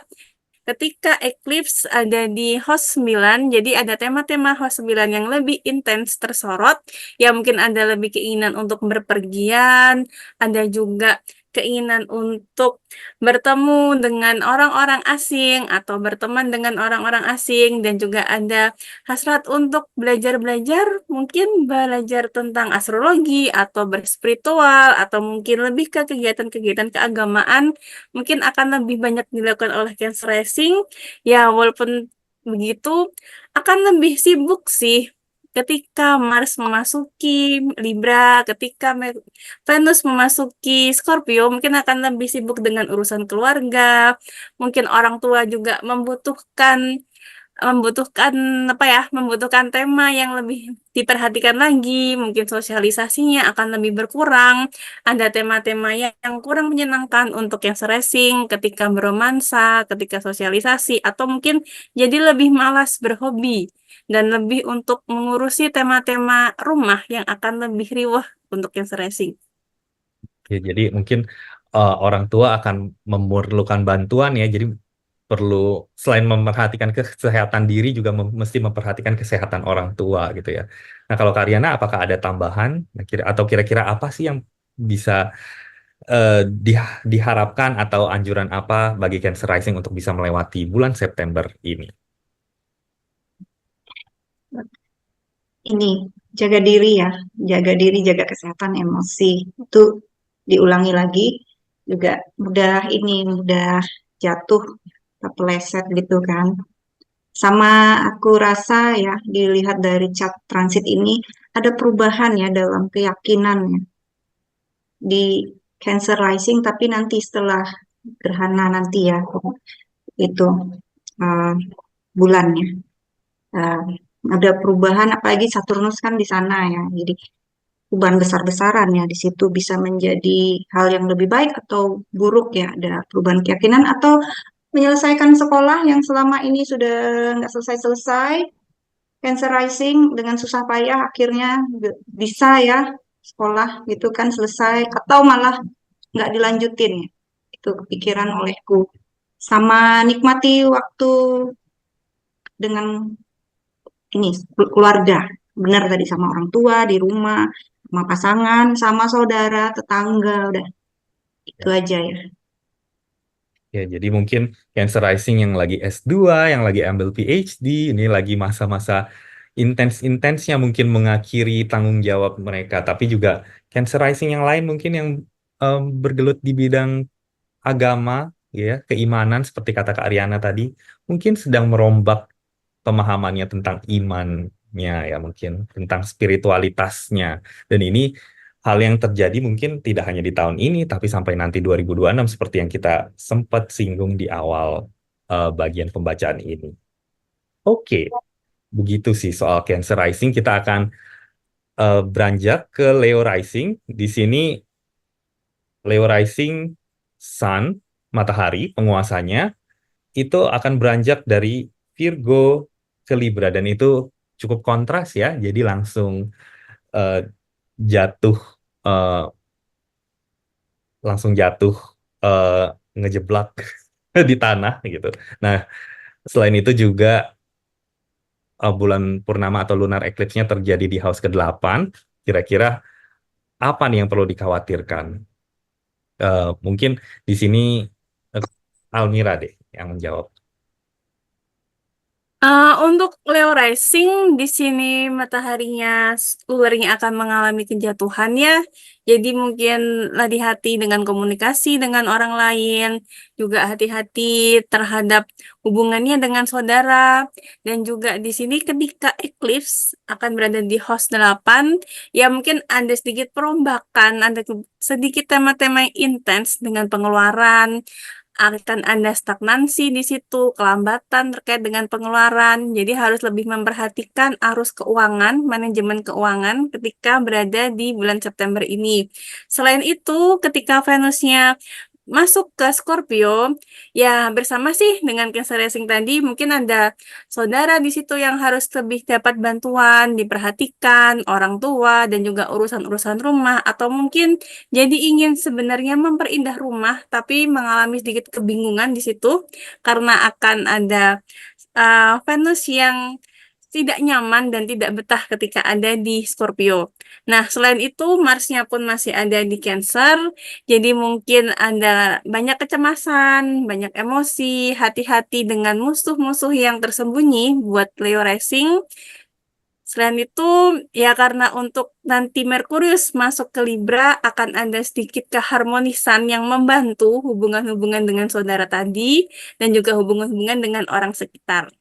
ketika eclipse ada di host 9, jadi ada tema-tema host 9 yang lebih intens tersorot, ya mungkin ada lebih keinginan untuk berpergian, ada juga keinginan untuk bertemu dengan orang-orang asing atau berteman dengan orang-orang asing, dan juga ada hasrat untuk belajar-belajar, mungkin belajar tentang astrologi atau berspiritual atau mungkin lebih ke kegiatan-kegiatan keagamaan, mungkin akan lebih banyak dilakukan oleh Cancer Racing. Ya, walaupun begitu akan lebih sibuk sih ketika Mars memasuki Libra, ketika Venus memasuki Scorpio, mungkin akan lebih sibuk dengan urusan keluarga. Mungkin orang tua juga membutuhkan apa ya, membutuhkan tema yang lebih diperhatikan lagi, mungkin sosialisasinya akan lebih berkurang, ada tema-tema yang kurang menyenangkan untuk yang racing ketika beromansa, ketika sosialisasi, atau mungkin jadi lebih malas berhobi dan lebih untuk mengurusi tema-tema rumah yang akan lebih riwah untuk yang racing. Ya, jadi mungkin orang tua akan memerlukan bantuan ya. Jadi perlu selain memperhatikan kesehatan diri juga mesti memperhatikan kesehatan orang tua gitu ya. Nah, kalau Karyana apakah ada tambahan? Nah, atau kira-kira apa sih yang bisa diharapkan atau anjuran apa bagi Cancer Rising untuk bisa melewati bulan September ini? Ini jaga diri ya, jaga diri, jaga kesehatan, emosi. Itu diulangi lagi juga mudah jatuh, kepleset gitu kan. Sama aku rasa ya, dilihat dari chart transit ini ada perubahan ya dalam keyakinan ya di Cancer Rising, tapi nanti setelah gerhana nanti ya itu uh, bulannya. Uh, ada perubahan, apalagi Saturnus kan di sana ya. Jadi perubahan besar-besaran ya di situ bisa menjadi hal yang lebih baik atau buruk ya. Ada perubahan keyakinan atau menyelesaikan sekolah yang selama ini sudah nggak selesai-selesai. Cancer Rising dengan susah payah akhirnya bisa ya sekolah gitu kan selesai atau malah nggak dilanjutin ya. Itu kepikiran olehku. Sama nikmati waktu dengan ini keluarga. Benar tadi sama orang tua di rumah, sama pasangan, sama saudara, tetangga, udah itu aja ya. Ya, jadi mungkin Cancer Rising yang lagi S2, yang lagi ambil PhD, ini lagi masa-masa intens-intensnya mungkin mengakhiri tanggung jawab mereka, tapi juga Cancer Rising yang lain mungkin yang bergelut di bidang agama, ya, keimanan seperti kata Kak Ariana tadi, mungkin sedang merombak pemahamannya tentang imannya, ya mungkin tentang spiritualitasnya. Dan ini hal yang terjadi mungkin tidak hanya di tahun ini, tapi sampai nanti 2026 seperti yang kita sempat singgung di awal bagian pembacaan ini. Oke, begitu sih soal Cancer Rising. Kita akan beranjak ke Leo Rising. Di sini Leo Rising Sun, matahari, penguasanya, itu akan beranjak dari Virgo ke Libra. Dan itu cukup kontras ya. Jadi langsung eh, jatuh, eh, langsung jatuh eh, ngejeblak di tanah gitu. Nah, selain itu juga bulan purnama atau lunar eclipse-nya terjadi di house ke-8. Kira-kira apa nih yang perlu dikhawatirkan? Mungkin di sini eh, Almira deh yang menjawab. Untuk Leo Rising di sini mataharinya luarnya akan mengalami kejatuhan ya. Jadi mungkin hati-hati dengan komunikasi dengan orang lain, juga hati-hati terhadap hubungannya dengan saudara, dan juga di sini ketika eclipse akan berada di house 8, ya mungkin ada sedikit perombakan, ada sedikit tema-tema yang intens dengan pengeluaran, akan ada stagnansi di situ, kelambatan terkait dengan pengeluaran. Jadi harus lebih memperhatikan arus keuangan, manajemen keuangan ketika berada di bulan September ini. Selain itu, ketika Venusnya masuk ke Scorpio, ya bersama sih dengan Cancer Rising tadi, mungkin ada saudara di situ yang harus lebih dapat bantuan, diperhatikan, orang tua, dan juga urusan-urusan rumah, atau mungkin jadi ingin sebenarnya memperindah rumah, tapi mengalami sedikit kebingungan di situ karena akan ada Venus yang tidak nyaman dan tidak betah ketika ada di Scorpio. Nah, selain itu Marsnya pun masih ada di Cancer, jadi mungkin ada banyak kecemasan, banyak emosi, hati-hati dengan musuh-musuh yang tersembunyi buat Leo Rising. Selain itu, ya karena untuk nanti Merkurius masuk ke Libra akan ada sedikit keharmonisan yang membantu hubungan-hubungan dengan saudara tadi dan juga hubungan-hubungan dengan orang sekitar.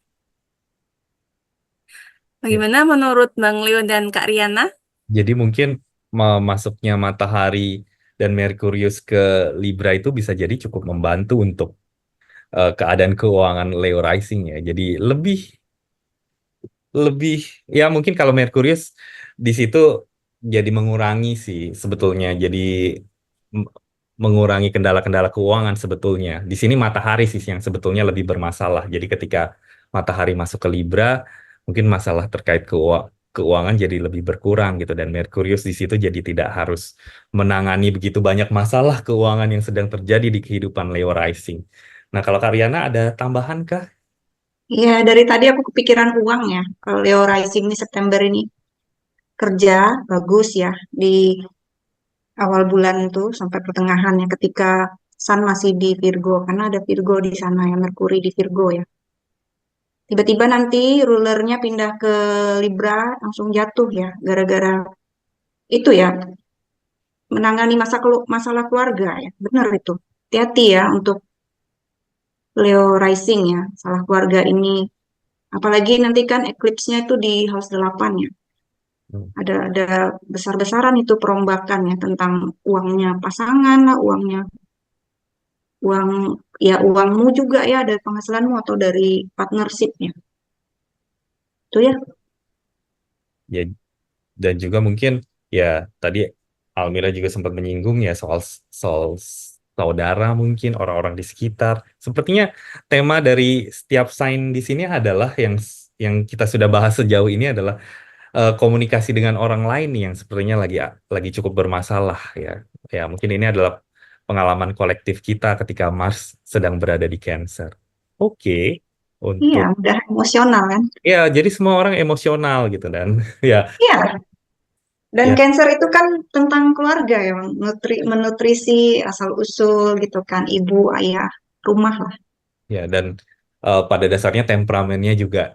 Ya. Bagaimana menurut Bang Leo dan Kak Riana? Jadi mungkin masuknya matahari dan Merkurius ke Libra itu bisa jadi cukup membantu untuk keadaan keuangan Leo Rising ya. Jadi lebih lebih ya mungkin kalau Merkurius di situ jadi mengurangi sih sebetulnya. Jadi m- mengurangi kendala-kendala keuangan sebetulnya. Di sini matahari sih yang sebetulnya lebih bermasalah. Jadi ketika matahari masuk ke Libra, mungkin masalah terkait keuangan jadi lebih berkurang gitu dan Merkurius di situ jadi tidak harus menangani begitu banyak masalah keuangan yang sedang terjadi di kehidupan Leo Rising. Nah, kalau Karyana ada tambahan kah? Iya, dari tadi aku kepikiran uang ya. Kalau Leo Rising ini September ini kerja bagus ya di awal bulan itu sampai pertengahannya ketika Sun masih di Virgo karena ada Virgo di sana ya, Merkuri di Virgo ya. Tiba-tiba nanti rulernya pindah ke Libra langsung jatuh ya gara-gara itu ya menangani masalah keluarga ya. Benar itu. Hati-hati ya untuk Leo Rising ya, salah keluarga ini. Apalagi nanti kan eclipse-nya itu di house 8 ya. Hmm. Ada besar-besaran itu perombakan ya tentang uangnya pasangan lah, uang ya uangmu juga ya dari penghasilanmu atau dari partnershipnya. Itu ya. Ya, dan juga mungkin ya tadi Almira juga sempat menyinggung ya soal soal saudara mungkin orang-orang di sekitar. Sepertinya tema dari setiap sign di sini adalah yang kita sudah bahas sejauh ini adalah komunikasi dengan orang lain nih yang sepertinya lagi cukup bermasalah ya. Ya, mungkin ini adalah pengalaman kolektif kita ketika Mars sedang berada di Cancer. Oke, Iya, untuk udah emosional kan. ya jadi semua orang emosional gitu dan ya Iya, dan ya Cancer itu kan tentang keluarga ya, menutrisi asal-usul gitu kan, ibu, ayah, rumah lah. ya dan pada dasarnya temperamennya juga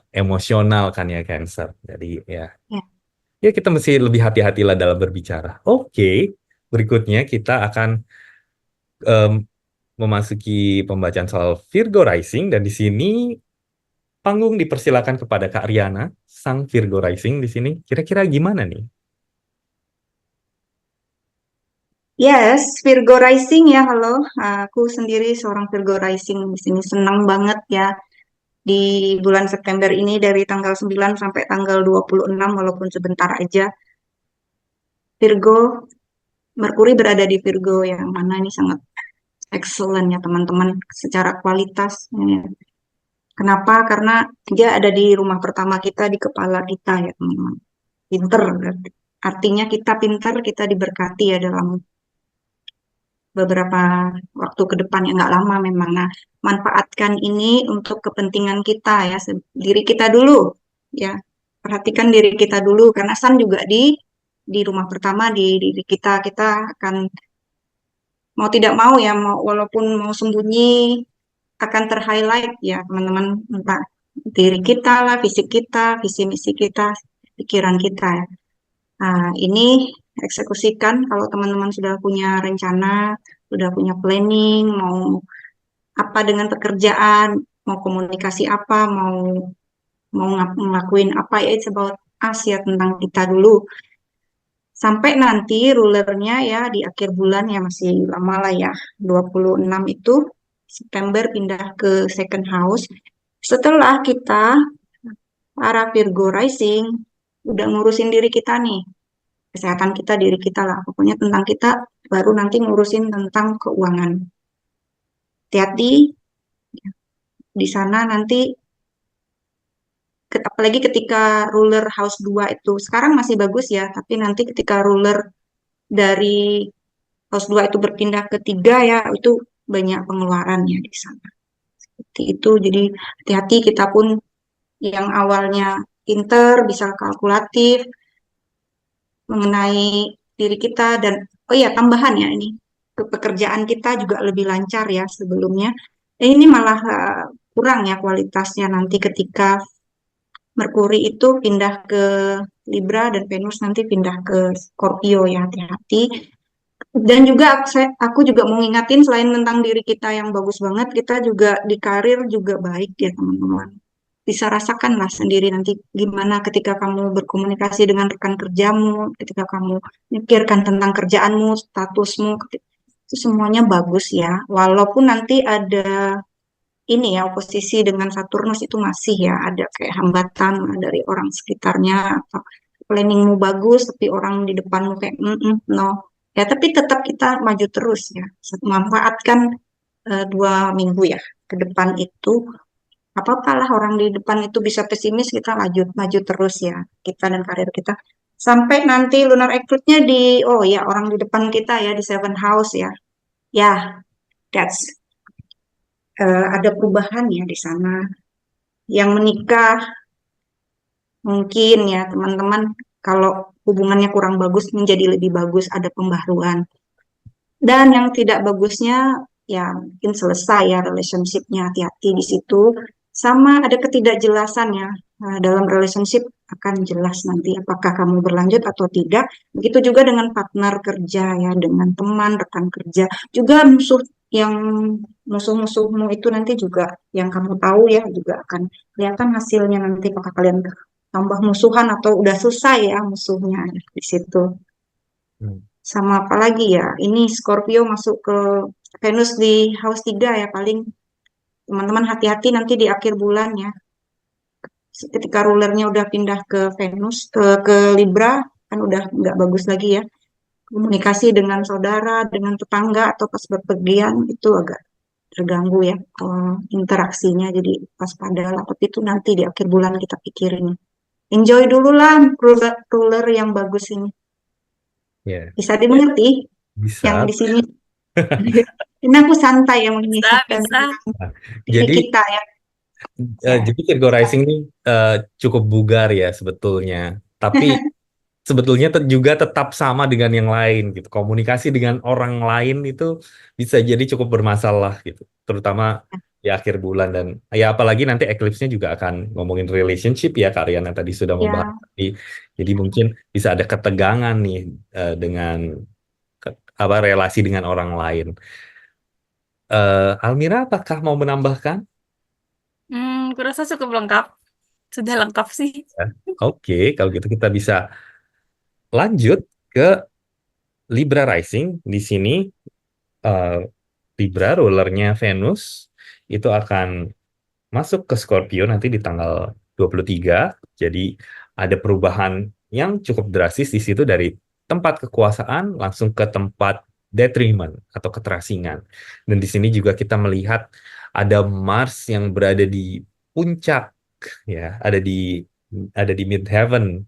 emosional kan ya Cancer. Jadi ya, Ya. ya kita mesti lebih hati-hatilah dalam berbicara. Oke, berikutnya kita akan em, memasuki pembacaan soal Virgo Rising dan di sini panggung dipersilakan kepada Kak Riana, sang Virgo Rising di sini. Kira-kira gimana nih? Yes, Virgo Rising ya, halo. Aku sendiri seorang Virgo Rising di sini senang banget ya di bulan September ini dari tanggal 9 sampai tanggal 26 walaupun sebentar aja. Virgo, Merkuri berada di Virgo yang mana ini sangat excellent ya teman-teman secara kualitas. Ya. Kenapa? Karena dia ada di rumah pertama kita, di kepala kita ya teman-teman. Pinter, berarti. Artinya kita pinter, kita diberkati ya dalam beberapa waktu ke depan yang nggak lama memang. Nah, manfaatkan ini untuk kepentingan kita ya, diri kita dulu ya. Perhatikan diri kita dulu karena Sun juga di rumah pertama di diri kita. Kita akan mau tidak mau ya, mau walaupun mau sembunyi akan ter-highlight ya teman-teman, entah diri kita lah, fisik kita, visi misi kita, pikiran kita ya. Nah, ini eksekusikan kalau teman-teman sudah punya rencana, sudah punya planning, mau apa dengan pekerjaan, mau komunikasi apa, mau mau ngelakuin apa ya, it's about us ya, tentang kita dulu. Sampai nanti rulernya ya di akhir bulan ya masih lama lah ya, 26 itu September pindah ke second house. Setelah kita para Virgo Rising udah ngurusin diri kita nih, kesehatan kita, diri kita lah, pokoknya tentang kita, baru nanti ngurusin tentang keuangan. Hati-hati di sana nanti, apalagi ketika ruler house 2 itu, sekarang masih bagus ya, tapi nanti ketika ruler dari house 2 itu berpindah ke 3 ya, itu banyak pengeluaran ya di sana. Seperti itu, jadi hati-hati kita pun yang awalnya pinter, bisa kalkulatif, mengenai diri kita dan oh ya tambahan ya ini pekerjaan kita juga lebih lancar ya sebelumnya. Ini malah kurang ya kualitasnya nanti ketika Merkuri itu pindah ke Libra dan Venus nanti pindah ke Scorpio ya, hati-hati. Dan juga aku juga mau ngingatin selain tentang diri kita yang bagus banget, kita juga di karir juga baik ya teman-teman. Bisa rasakanlah sendiri nanti gimana ketika kamu berkomunikasi dengan rekan kerjamu, ketika kamu mikirkan tentang kerjaanmu, statusmu, itu semuanya bagus ya. Walaupun nanti ada ini ya oposisi dengan Saturnus itu masih ya ada kayak hambatan dari orang sekitarnya atau planningmu bagus tapi orang di depanmu kayak no ya, tapi tetap kita maju terus ya, manfaatkan 2 minggu ya ke depan itu. Apa-apalah orang di depan itu bisa pesimis, kita lanjut maju terus ya, kita dan karir kita. Sampai nanti lunar eclipse-nya di, oh ya orang di depan kita ya di seven house ya. Ya, that's ada perubahan ya di sana. Yang menikah mungkin ya teman-teman kalau hubungannya kurang bagus menjadi lebih bagus, ada pembaruan. Dan yang tidak bagusnya ya mungkin selesai ya relationship-nya, hati-hati di situ. Sama ada ketidakjelasan ya. Nah, dalam relationship akan jelas nanti apakah kamu berlanjut atau tidak. Begitu juga dengan partner kerja ya, dengan teman, rekan kerja. Juga musuh yang musuh-musuhmu itu nanti juga yang kamu tahu ya juga akan kelihatan hasilnya nanti apakah kalian tambah musuhan atau udah selesai ya musuhnya di situ. Hmm. Sama apa lagi ya? Ini Scorpio masuk ke Venus di house 3 ya, paling teman-teman hati-hati nanti di akhir bulan ya. Ketika rulernya udah pindah ke Venus ke Libra kan udah nggak bagus lagi ya. Komunikasi dengan saudara, dengan tetangga atau pas berpergian itu agak terganggu ya interaksinya, jadi waspada lah. Tapi itu nanti di akhir bulan kita pikirin. Enjoy dulu lah ruler yang bagus ini. Ya, Bisa dimengerti yang bisa. di sini. Ini aku santai yang Bisa, mengisahkan bisa. Nah, diri jadi kita ya. Ya. jadi Virgo Rising ini cukup bugar ya sebetulnya. Tapi sebetulnya juga tetap sama dengan yang lain gitu. Komunikasi dengan orang lain itu bisa jadi cukup bermasalah gitu. Terutama di akhir bulan dan ya apalagi nanti eclipse-nya juga akan ngomongin relationship ya Kak Riana tadi sudah membahas Ya, tadi. Jadi mungkin bisa ada ketegangan nih dengan apa relasi dengan orang lain. Almira, apakah mau menambahkan? Kurasa cukup lengkap. Sudah lengkap sih. Ya. Oke, kalau gitu kita bisa lanjut ke Libra Rising. Di sini eh, Libra rulernya Venus itu akan masuk ke Scorpio nanti di tanggal 23. Jadi ada perubahan yang cukup drastis di situ dari tempat kekuasaan langsung ke tempat detriment atau keterasingan. Dan di sini juga kita melihat ada Mars yang berada di puncak ya, ada di midheaven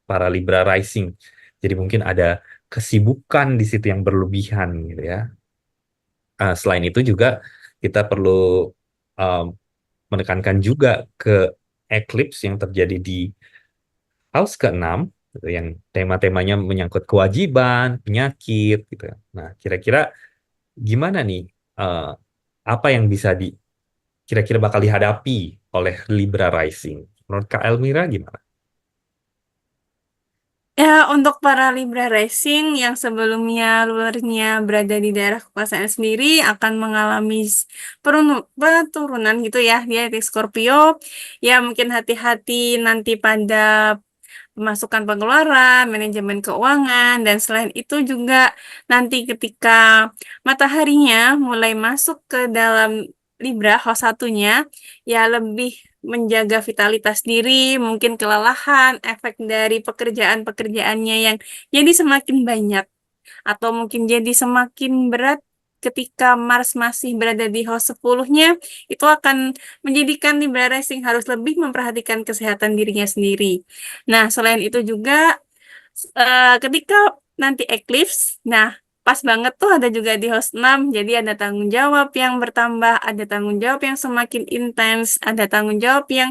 para Libra rising. Jadi mungkin ada kesibukan di situ yang berlebihan gitu ya. Selain itu juga kita perlu um, menekankan juga ke eclipse yang terjadi di house ke-6 gitu, yang tema-temanya menyangkut kewajiban, penyakit gitu. Nah, kira-kira gimana nih eh, apa yang bisa kira-kira bakal dihadapi oleh Libra Rising? Menurut Kak Elmira gimana? Ya, untuk para Libra Rising yang sebelumnya luarnya berada di daerah kekuasaan sendiri akan mengalami penurunan gitu ya, dia di Scorpio. Ya, mungkin hati-hati nanti pada pemasukan pengeluaran, manajemen keuangan, dan selain itu juga nanti ketika mataharinya mulai masuk ke dalam Libra, house satunya, ya lebih menjaga vitalitas diri, mungkin kelelahan, efek dari pekerjaan-pekerjaannya yang jadi semakin banyak atau mungkin jadi semakin berat ketika Mars masih berada di house 10-nya, itu akan menjadikan Libra Rising harus lebih memperhatikan kesehatan dirinya sendiri. Nah, selain itu juga ketika nanti eclipse, nah pas banget tuh ada juga di host 6, jadi ada tanggung jawab yang bertambah, ada tanggung jawab yang semakin intens, ada tanggung jawab yang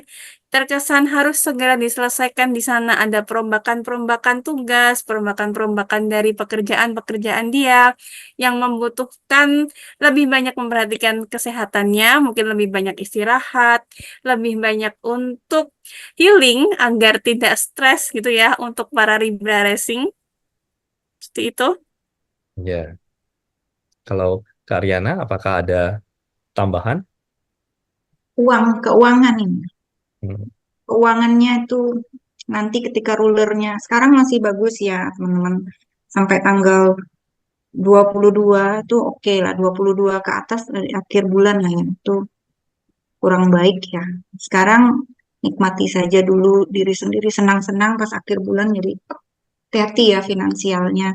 terkesan harus segera diselesaikan di sana, ada perombakan-perombakan tugas, perombakan-perombakan dari pekerjaan-pekerjaan dia yang membutuhkan lebih banyak memperhatikan kesehatannya, mungkin lebih banyak istirahat, lebih banyak untuk healing agar tidak stres gitu ya untuk para Libra Racing. Seperti itu. Ya, kalau Kak Riana, apakah ada tambahan? keuangan ini. Hmm. Keuangannya itu nanti ketika rulernya, sekarang masih bagus ya teman-teman. Sampai tanggal 22 tuh oke lah, 22 ke atas dari akhir bulan lah ya. Itu kurang baik ya. Sekarang nikmati saja dulu diri sendiri senang-senang pas akhir bulan jadi hati-hati ya finansialnya.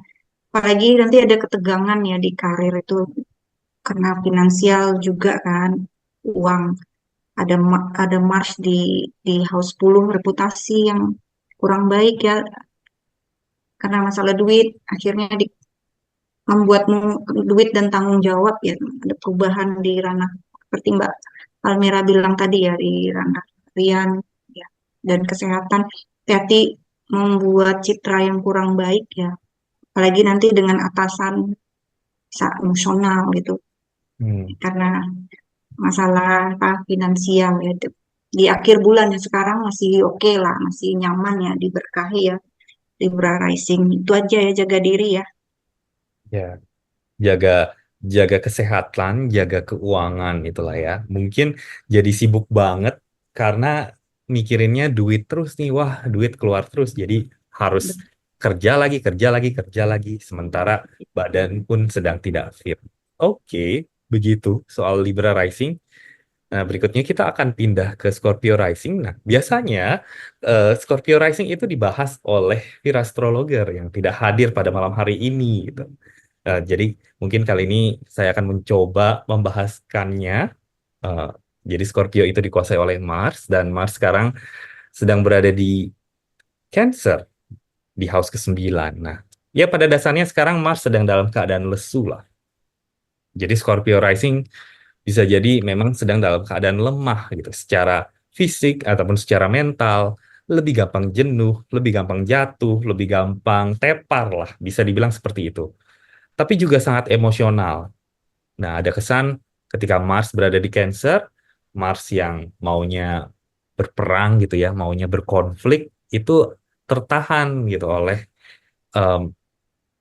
Apalagi nanti ada ketegangan ya di karir itu karena finansial juga kan uang ada Mars di house 10 reputasi yang kurang baik ya karena masalah duit akhirnya membuatmu duit dan tanggung jawab ya ada perubahan di ranah seperti Mbak Almira bilang tadi ya di ranah Rian ya dan kesehatan hati membuat citra yang kurang baik ya apalagi nanti dengan atasan bisa emosional gitu Hmm. karena masalah apa, finansial ya di akhir bulan ya sekarang masih oke lah masih nyaman ya diberkahi ya Libra Rising itu aja ya jaga diri ya. Ya, jaga jaga kesehatan, jaga keuangan itulah ya. Mungkin jadi sibuk banget karena mikirinnya duit terus nih. Wah, duit keluar terus. Jadi harus kerja lagi, kerja lagi, kerja lagi. Sementara badan pun sedang tidak fit. Oke, begitu soal Libra Rising. Nah, berikutnya kita akan pindah ke Scorpio Rising. Nah, biasanya Scorpio Rising itu dibahas oleh virastrologer yang tidak hadir pada malam hari ini gitu. Jadi mungkin kali ini saya akan mencoba membahaskannya. Eh, jadi Scorpio itu dikuasai oleh Mars dan Mars sekarang sedang berada di Cancer di house ke-9. Nah, ya pada dasarnya sekarang Mars sedang dalam keadaan lesu lah. Jadi Scorpio Rising bisa jadi memang sedang dalam keadaan lemah gitu secara fisik ataupun secara mental, lebih gampang jenuh, lebih gampang jatuh, lebih gampang tepar lah, bisa dibilang seperti itu. Tapi juga sangat emosional. Nah, ada kesan ketika Mars berada di Cancer, Mars yang maunya berperang gitu ya, maunya berkonflik itu tertahan gitu em,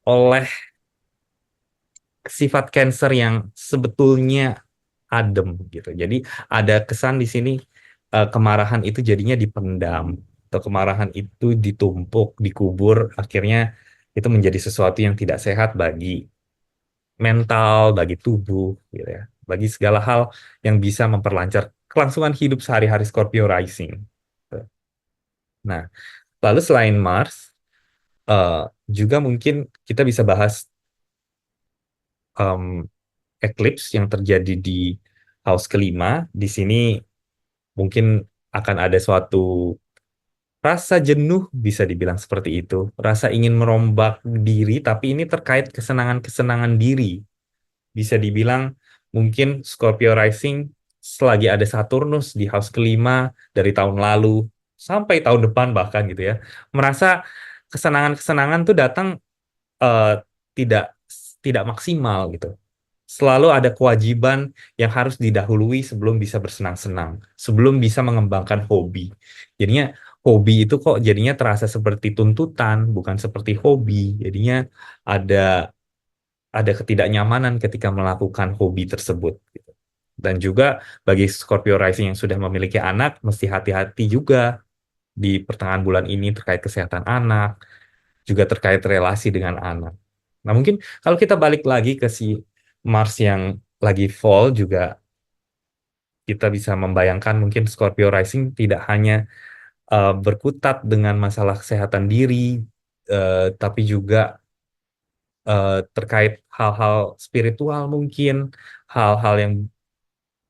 oleh sifat Cancer yang sebetulnya adem gitu. Jadi ada kesan di sini kemarahan itu jadinya dipendam atau kemarahan itu ditumpuk, dikubur, akhirnya itu menjadi sesuatu yang tidak sehat bagi mental, bagi tubuh gitu ya. Bagi segala hal yang bisa memperlancar kelangsungan hidup sehari-hari Scorpio rising. Nah, lalu selain Mars, eh, juga mungkin kita bisa bahas em, eclipse yang terjadi di house kelima. Di sini mungkin akan ada suatu rasa jenuh, bisa dibilang seperti itu. Rasa ingin merombak diri, tapi ini terkait kesenangan-kesenangan diri. Bisa dibilang mungkin Scorpio rising selagi ada Saturnus di house kelima dari tahun lalu sampai tahun depan bahkan gitu ya. Merasa kesenangan-kesenangan tuh datang eh, tidak tidak maksimal gitu. Selalu ada kewajiban yang harus didahului sebelum bisa bersenang-senang, sebelum bisa mengembangkan hobi. Jadinya hobi itu kok jadinya terasa seperti tuntutan, bukan seperti hobi. Jadinya ada ada ketidaknyamanan ketika melakukan hobi tersebut, gitu. Dan juga bagi Scorpio rising yang sudah memiliki anak, mesti hati-hati juga di pertengahan bulan ini terkait kesehatan anak, juga terkait relasi dengan anak. Nah, mungkin kalau kita balik lagi ke si Mars yang lagi fall juga kita bisa membayangkan mungkin Scorpio rising tidak hanya berkutat dengan masalah kesehatan diri, tapi juga terkait hal-hal spiritual mungkin, hal-hal yang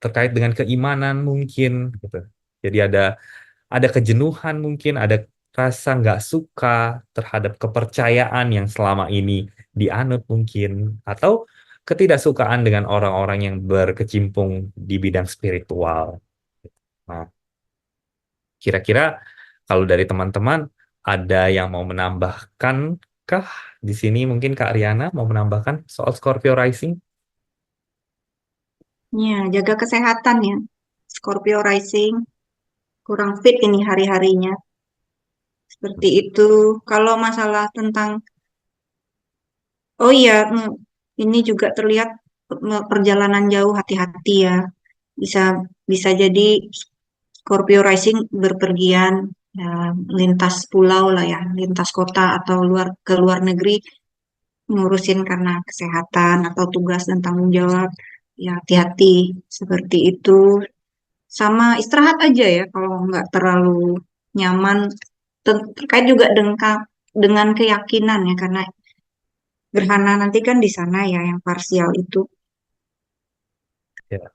terkait dengan keimanan mungkin, gitu. Jadi ada kejenuhan mungkin, ada rasa nggak suka terhadap kepercayaan yang selama ini dianut mungkin, atau ketidaksukaan dengan orang-orang yang berkecimpung di bidang spiritual. Nah, kira-kira kalau dari teman-teman ada yang mau menambahkan kah di sini mungkin Kak Riana mau menambahkan soal Scorpio rising? Ya, jaga kesehatan ya. Scorpio rising, kurang fit ini hari-harinya. Seperti itu. Kalau masalah tentang, oh iya, ini juga terlihat perjalanan jauh, hati-hati ya. Bisa bisa jadi Scorpio rising berpergian ya, lintas pulau lah ya, lintas kota atau ke luar negeri ngurusin karena kesehatan atau tugas dan tanggung jawab. Ya, hati-hati seperti itu. Sama istirahat aja ya kalau nggak terlalu nyaman. Terkait juga dengan keyakinan ya, karena gerhana nanti kan di sana ya yang parsial itu. Ya,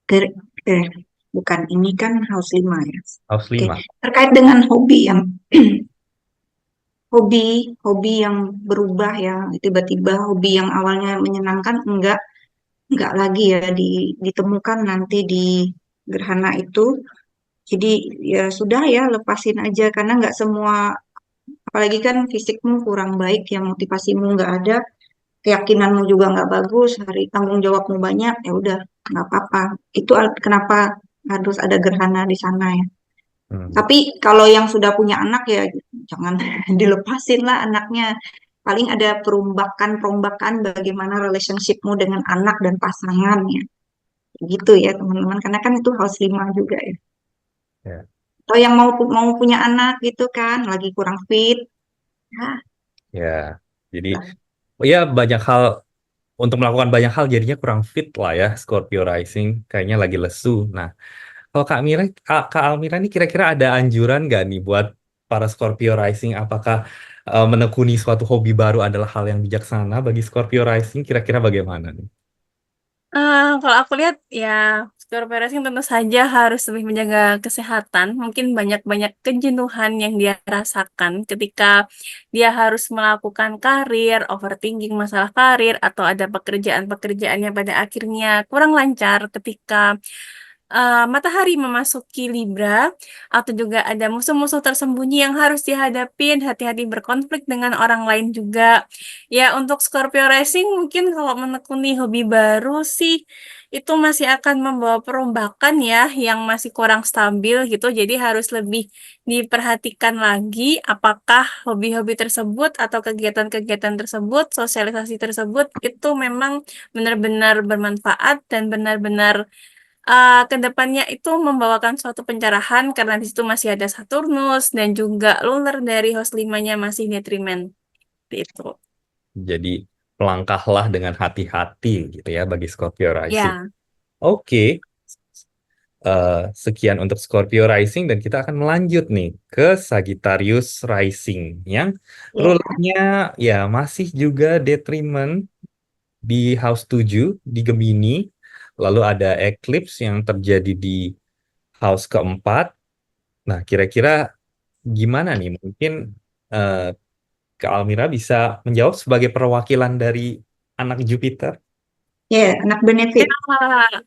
Ter- eh, bukan, ini kan house 5 ya. House Oke, 5. terkait dengan hobi yang hobi hobi yang berubah ya, tiba-tiba hobi yang awalnya menyenangkan enggak lagi ya ditemukan nanti di gerhana itu. Jadi ya sudah ya, lepasin aja karena nggak semua, apalagi kan fisikmu kurang baik ya, motivasimu nggak ada, keyakinanmu juga nggak bagus, hari tanggung jawabmu banyak, ya udah nggak apa-apa. Itu kenapa harus ada gerhana di sana ya. Hmm. Tapi kalau yang sudah punya anak ya jangan dilepasin lah anaknya. Paling ada perombakan bagaimana relationshipmu dengan anak dan pasangannya. Gitu ya teman-teman. Karena kan itu house 5 juga ya. Ya, Atau yang mau punya anak gitu kan, lagi kurang fit. Ya, ya. Jadi, lah. ya banyak hal untuk melakukan banyak hal jadinya kurang fit lah ya Scorpio rising, kayaknya lagi lesu. Nah, kalau Kak Almira ini kira-kira ada anjuran nggak nih buat para Scorpio rising? Apakah menekuni suatu hobi baru adalah hal yang bijaksana bagi Scorpio rising? Kira-kira bagaimana nih? Kalau aku lihat ya Scorpio Racing tentu saja harus lebih menjaga kesehatan. Mungkin banyak-banyak kejenuhan yang dia rasakan ketika dia harus melakukan karir, overthinking masalah karir, atau ada pekerjaan-pekerjaan yang pada akhirnya kurang lancar ketika matahari memasuki Libra, atau juga ada musuh-musuh tersembunyi yang harus dihadapin, hati-hati berkonflik dengan orang lain juga. Ya, untuk Scorpio Rising mungkin kalau menekuni hobi baru sih, itu masih akan membawa perombakan ya, yang masih kurang stabil gitu. Jadi harus lebih diperhatikan lagi apakah hobi-hobi tersebut atau kegiatan-kegiatan tersebut, sosialisasi tersebut itu memang benar-benar bermanfaat dan benar-benar ke depannya itu membawakan suatu pencerahan karena di situ masih ada Saturnus dan juga lunar dari host limanya masih detrimen. Itu. Jadi melangkahlah dengan hati-hati gitu ya bagi Scorpio Rising. Ya, Oke, sekian untuk Scorpio Rising dan kita akan melanjut nih ke Sagittarius Rising yang Ya, rulernya ya masih juga detriment di House 7 di Gemini. Lalu ada eclipse yang terjadi di House keempat. Nah, kira-kira gimana nih? Mungkin eh, Kak Almira bisa menjawab sebagai perwakilan dari anak Jupiter. ya, anak benefit. ya.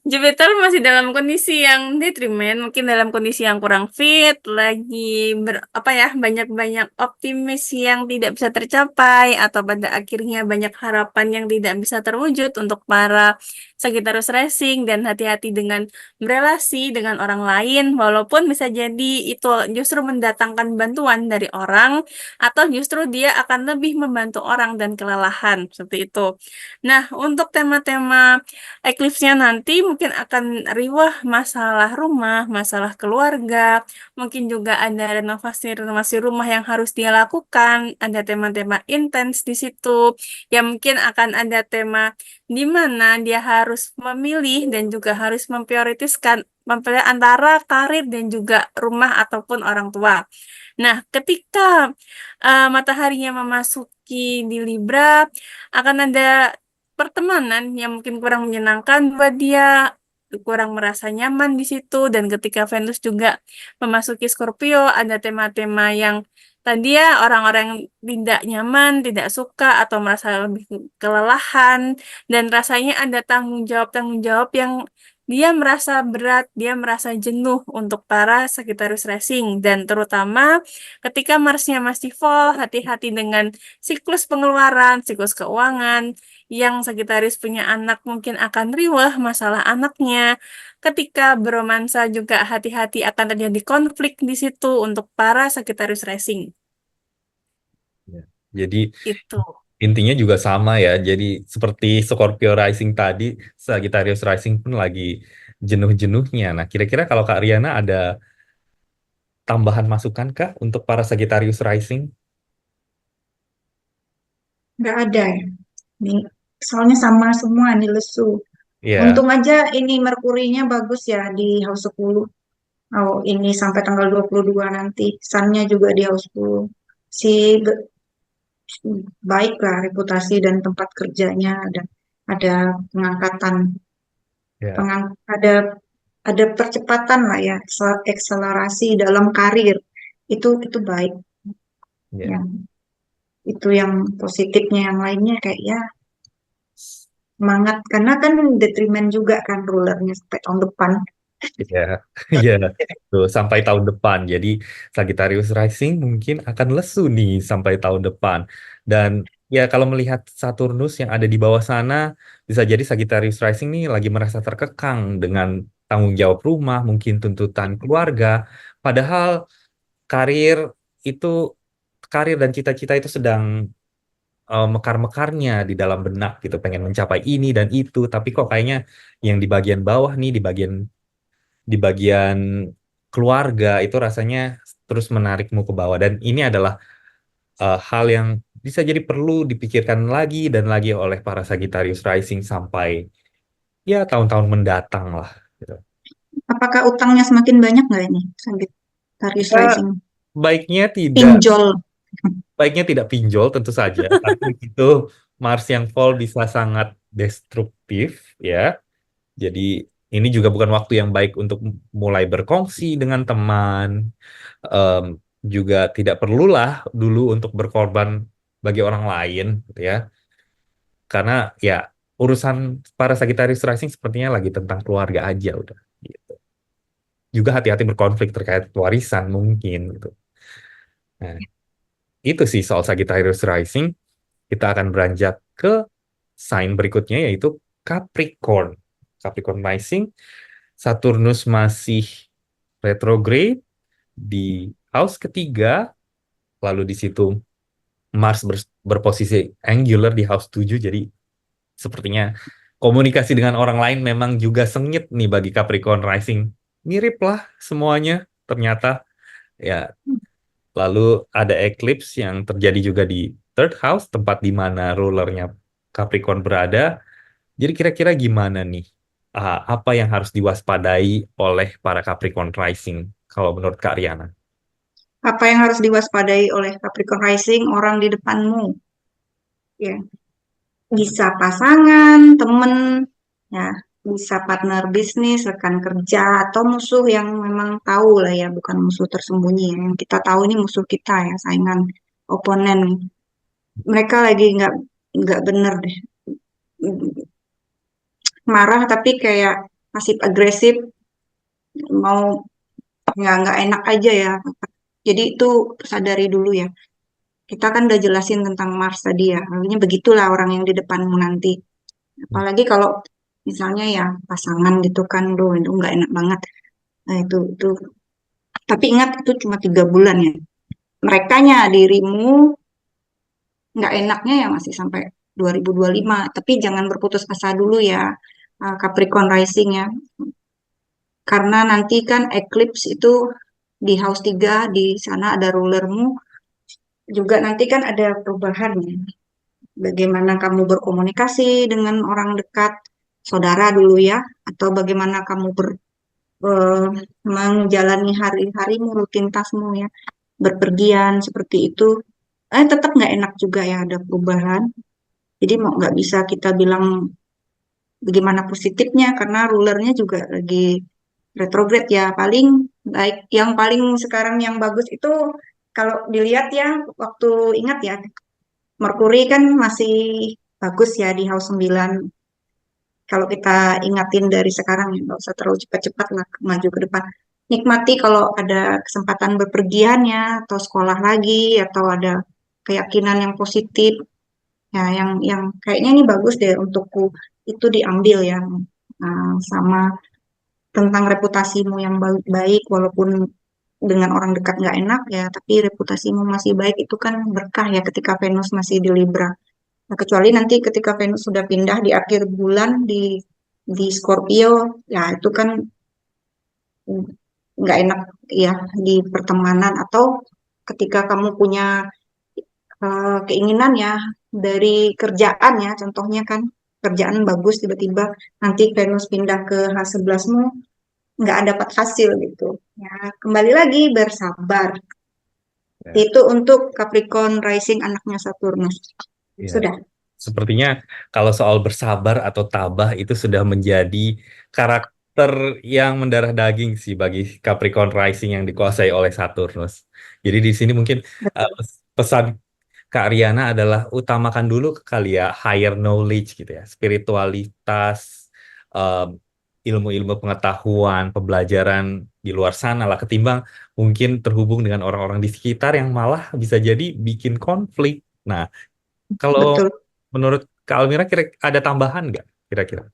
Jupiter masih dalam kondisi yang detrimen, mungkin dalam kondisi yang kurang fit, lagi apa ya, banyak-banyak optimis yang tidak bisa tercapai atau pada akhirnya banyak harapan yang tidak bisa terwujud untuk para Sagittarius Racing dan hati-hati dengan berelasi dengan orang lain walaupun bisa jadi itu justru mendatangkan bantuan dari orang atau justru dia akan lebih membantu orang dan kelelahan seperti itu. Nah, untuk tema-tema Eclipse-nya nanti mungkin akan riwah masalah rumah, masalah keluarga, mungkin juga ada renovasi-renovasi rumah yang harus dia lakukan, ada tema-tema intens di situ, ya mungkin akan ada tema di mana dia harus memilih dan juga harus memprioritaskan memilih antara karir dan juga rumah ataupun orang tua. Nah, ketika mataharinya memasuki di Libra, akan ada pertemanan yang mungkin kurang menyenangkan buat dia, kurang merasa nyaman di situ. Dan ketika Venus juga memasuki Scorpio, ada tema-tema yang tadi ya orang-orang yang tidak nyaman, tidak suka atau merasa lebih kelelahan dan rasanya ada tanggung jawab yang dia merasa berat, dia merasa jenuh untuk para Sagittarius Racing dan terutama ketika Marsnya masih full, hati-hati dengan siklus pengeluaran, siklus keuangan, yang Sagittarius punya anak mungkin akan riweh masalah anaknya. Ketika beromansa juga hati-hati akan terjadi konflik di situ untuk para Sagittarius Racing. Ya. Jadi Itu. intinya juga sama ya. Jadi seperti Scorpio Rising tadi, Sagittarius Rising pun lagi jenuh-jenuhnya. Nah, kira-kira kalau Kak Riana ada tambahan masukan Kak untuk para Sagittarius Rising? Nggak ada ya. Ini, soalnya sama semua nih lesu. Ya, Untung aja ini Merkurinya bagus ya di House 10. Oh, ini sampai tanggal 22 nanti. Sun-nya juga di House 10. Si baik lah reputasi dan tempat kerjanya ada pengangkatan, ya, ada percepatan lah ya, akselerasi dalam karir. Itu baik. ya. Yang itu yang positifnya, yang lainnya kayak ya semangat karena kan detrimen juga kan rulernya sampai tahun depan. Ya, ya, tuh sampai tahun depan. Jadi Sagittarius Rising mungkin akan lesu nih sampai tahun depan. Dan ya kalau melihat Saturnus yang ada di bawah sana, bisa jadi Sagittarius Rising nih lagi merasa terkekang dengan tanggung jawab rumah, mungkin tuntutan keluarga. Padahal karir itu, karir dan cita-cita itu sedang mekar-mekarnya di dalam benak gitu, pengen mencapai ini dan itu. Tapi kok kayaknya yang di bagian bawah nih, di bagian keluarga itu rasanya terus menarikmu ke bawah dan ini adalah hal yang bisa jadi perlu dipikirkan lagi dan lagi oleh para Sagittarius Rising sampai ya tahun-tahun mendatang lah gitu. Apakah utangnya semakin banyak nggak ini Sagittarius Ya, Rising? baiknya tidak Pinjol. baiknya tidak pinjol tentu saja tapi itu Mars yang fall bisa sangat destruktif ya. Jadi ini juga bukan waktu yang baik untuk mulai berkongsi dengan teman. Em, Juga tidak perlulah dulu untuk berkorban bagi orang lain, gitu ya. Karena ya urusan para Sagittarius Rising sepertinya lagi tentang keluarga aja udah gitu. Juga hati-hati berkonflik terkait warisan mungkin gitu. Nah, itu sih soal Sagittarius Rising. Kita akan beranjak ke sign berikutnya yaitu Capricorn. Capricorn Rising, Saturnus masih retrograde di house ketiga, lalu di situ Mars berposisi angular di house 7, jadi sepertinya komunikasi dengan orang lain memang juga sengit nih bagi Capricorn Rising. Mirip lah semuanya ternyata. Ya, lalu ada eclipse yang terjadi juga di third house, tempat di mana rulernya Capricorn berada. Jadi kira-kira gimana nih? Apa yang harus diwaspadai oleh para Capricorn Rising kalau menurut Kak Riana? Apa yang harus diwaspadai oleh Capricorn Rising orang di depanmu? Ya, bisa pasangan, temen, ya, bisa partner bisnis, rekan kerja, atau musuh yang memang tahu lah ya, bukan musuh tersembunyi ya. Yang kita tahu ini musuh kita ya, saingan, oponen. Mereka lagi nggak bener deh, marah tapi kayak pasif agresif, mau nggak enak aja ya. Jadi itu sadari dulu ya. Kita kan udah jelasin tentang Mars tadi ya. Artinya begitulah orang yang di depanmu nanti. Apalagi kalau misalnya ya pasangan gitu kan, itu nggak enak banget. Nah itu. Tapi ingat itu cuma 3 bulan ya. Merekanya dirimu nggak enaknya ya masih sampai 2025. Tapi jangan berputus asa dulu ya, Capricorn Rising ya. Karena nanti kan eclipse itu di house 3 di sana ada rulermu. Juga nanti kan ada perubahan ya. Bagaimana kamu berkomunikasi dengan orang dekat, saudara dulu ya, atau bagaimana kamu eh, menjalani hari-harimu, rutinitasmu ya, berpergian seperti itu. Tetap nggak enak juga ya, ada perubahan. Jadi mau nggak bisa kita bilang bagaimana positifnya, karena rulernya juga lagi retrograde ya. Paling baik, yang paling sekarang yang bagus itu kalau dilihat ya, waktu ingat ya, Merkuri kan masih bagus ya di house 9. Kalau kita ingatin dari sekarang ya, nggak usah terlalu cepat-cepat lah maju ke depan. Nikmati kalau ada kesempatan bepergian ya, atau sekolah lagi, atau ada keyakinan yang positif. Ya, yang kayaknya ini bagus deh untukku, itu diambil ya. Sama tentang reputasimu yang baik, walaupun dengan orang dekat nggak enak ya, tapi reputasimu masih baik, itu kan berkah ya ketika Venus masih di Libra. Nah, kecuali nanti ketika Venus sudah pindah di akhir bulan di Scorpio, ya itu kan nggak enak ya di pertemanan, atau ketika kamu punya keinginan ya dari kerjaan ya, contohnya kan kerjaan bagus tiba-tiba nanti Venus pindah ke H11-mu nggak dapat hasil gitu. Ya, kembali lagi bersabar. Ya. Itu untuk Capricorn Rising anaknya Saturnus. Ya. Sudah. Sepertinya kalau soal bersabar atau tabah itu sudah menjadi karakter yang mendarah daging sih bagi Capricorn Rising yang dikuasai oleh Saturnus. Jadi di sini mungkin uh, Betul. pesan Kak Riana adalah utamakan dulu kali ya higher knowledge gitu ya, spiritualitas, um, ilmu-ilmu pengetahuan, pembelajaran di luar sana lah ketimbang mungkin terhubung dengan orang-orang di sekitar yang malah bisa jadi bikin konflik. Nah, kalau Betul. menurut Kak Almira kira ada tambahan nggak kira-kira?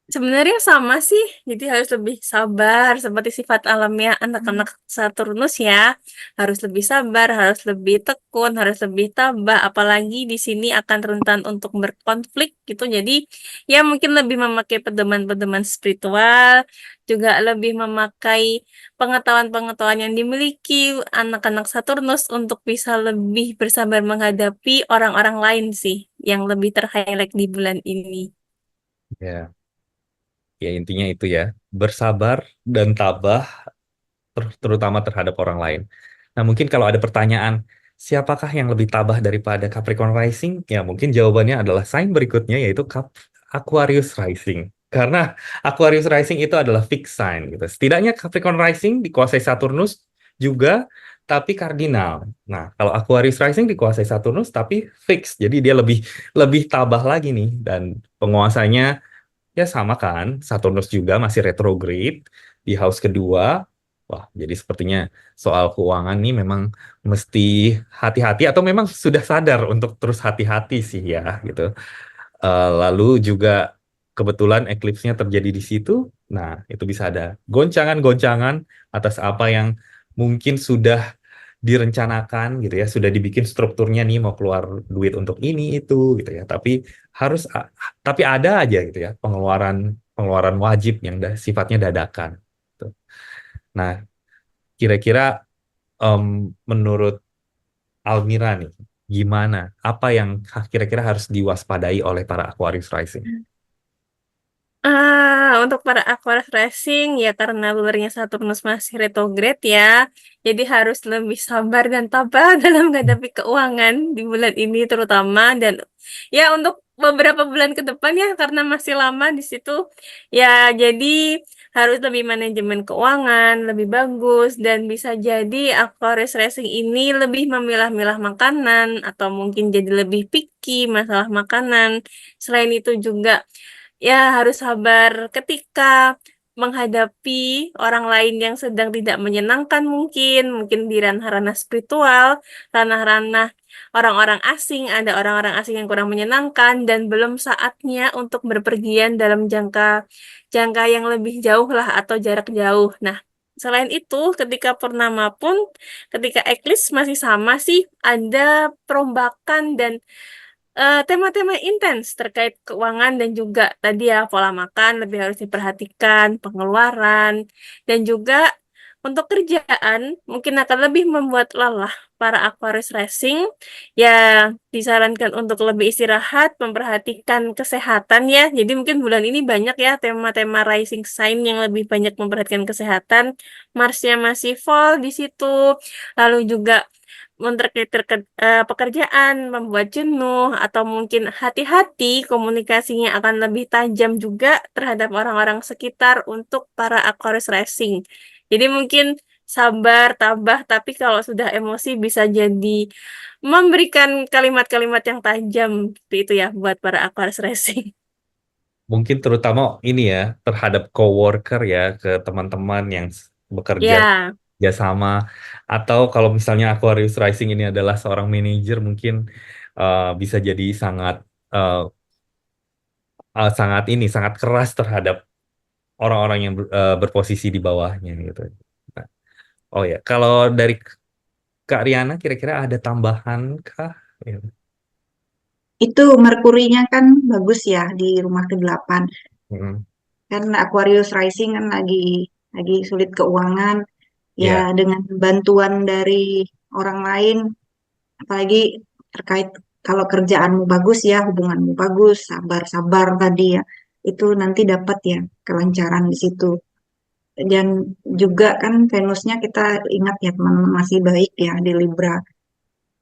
Sebenarnya sama sih, jadi harus lebih sabar seperti sifat alamiah anak-anak Saturnus ya. Harus lebih sabar, harus lebih tekun, harus lebih tabah. Apalagi di sini akan rentan untuk berkonflik gitu. Jadi ya mungkin lebih memakai pedoman-pedoman spiritual, juga lebih memakai pengetahuan-pengetahuan yang dimiliki anak-anak Saturnus untuk bisa lebih bersabar menghadapi orang-orang lain sih, yang lebih terhighlight di bulan ini. Ya, ya intinya itu ya, bersabar dan tabah terutama terhadap orang lain. Nah, mungkin kalau ada pertanyaan, siapakah yang lebih tabah daripada Capricorn Rising? Ya, mungkin jawabannya adalah sign berikutnya yaitu Aquarius Rising. Karena Aquarius Rising itu adalah fixed sign gitu. Setidaknya Capricorn Rising dikuasai Saturnus juga tapi kardinal. Nah, kalau Aquarius rising dikuasai Saturnus tapi fix. Jadi dia lebih lebih tabah lagi nih, dan penguasanya ya sama kan, Saturnus juga masih retrograde di house kedua. Wah, jadi sepertinya soal keuangan nih memang mesti hati-hati, atau memang sudah sadar untuk terus hati-hati sih ya gitu. Lalu juga kebetulan eclipse-nya terjadi di situ. Nah, itu bisa ada goncangan-goncangan atas apa yang mungkin sudah direncanakan gitu ya, sudah dibikin strukturnya nih mau keluar duit untuk ini itu gitu ya. Harus tapi ada aja gitu ya pengeluaran pengeluaran wajib yang sifatnya dadakan. Gitu. Nah, kira-kira em, menurut Almira nih, gimana? Apa yang kira-kira harus diwaspadai oleh para Aquarius rising? Untuk para Aquarius Racing ya karena luarnya Saturnus masih retrograde ya, jadi harus lebih sabar dan tabah dalam menghadapi keuangan di bulan ini terutama dan ya untuk beberapa bulan ke depan ya karena masih lama di situ ya jadi harus lebih manajemen keuangan lebih bagus dan bisa jadi Aquarius Racing ini lebih memilah-milah makanan atau mungkin jadi lebih picky masalah makanan. Selain itu juga ya, harus sabar ketika menghadapi orang lain yang sedang tidak menyenangkan mungkin di ranah-ranah spiritual, ranah-ranah orang-orang asing, ada orang-orang asing yang kurang menyenangkan dan belum saatnya untuk berpergian dalam jangka jangka yang lebih jauh lah atau jarak jauh. Nah, selain itu, ketika purnama pun, ketika eklis masih sama sih, ada perombakan dan tema-tema intens terkait keuangan dan juga tadi ya pola makan lebih harus diperhatikan, pengeluaran, dan juga untuk kerjaan mungkin akan lebih membuat lelah para Aquarius Racing. Ya, disarankan untuk lebih istirahat, memperhatikan kesehatan ya. Jadi mungkin bulan ini banyak ya tema-tema rising sign yang lebih banyak memperhatikan kesehatan. Marsnya masih fall di situ. Lalu juga pekerjaan, membuat jenuh, atau mungkin hati-hati komunikasinya akan lebih tajam juga terhadap orang-orang sekitar untuk para Aquarius Racing. Jadi mungkin sabar, tabah, tapi kalau sudah emosi bisa jadi memberikan kalimat-kalimat yang tajam seperti itu ya buat para Aquarius Racing. Mungkin terutama ini ya terhadap coworker ya, ke teman-teman yang bekerja Ya, ya sama, atau kalau misalnya Aquarius Rising ini adalah seorang manajer, mungkin bisa jadi eh, sangat keras terhadap orang-orang yang berposisi di bawahnya gitu. Nah, oh ya, kalau dari Kak Riana kira-kira ada tambahan kah? Ya. Itu Merkurinya kan bagus ya di rumah ke-8. Mm, Kan Aquarius Rising kan lagi sulit keuangan. Ya ya, dengan bantuan dari orang lain, apalagi terkait kalau kerjaanmu bagus ya, hubunganmu bagus, sabar-sabar tadi ya, itu nanti dapat ya kelancaran di situ. Dan juga kan Venusnya kita ingat ya teman-teman masih baik ya di Libra,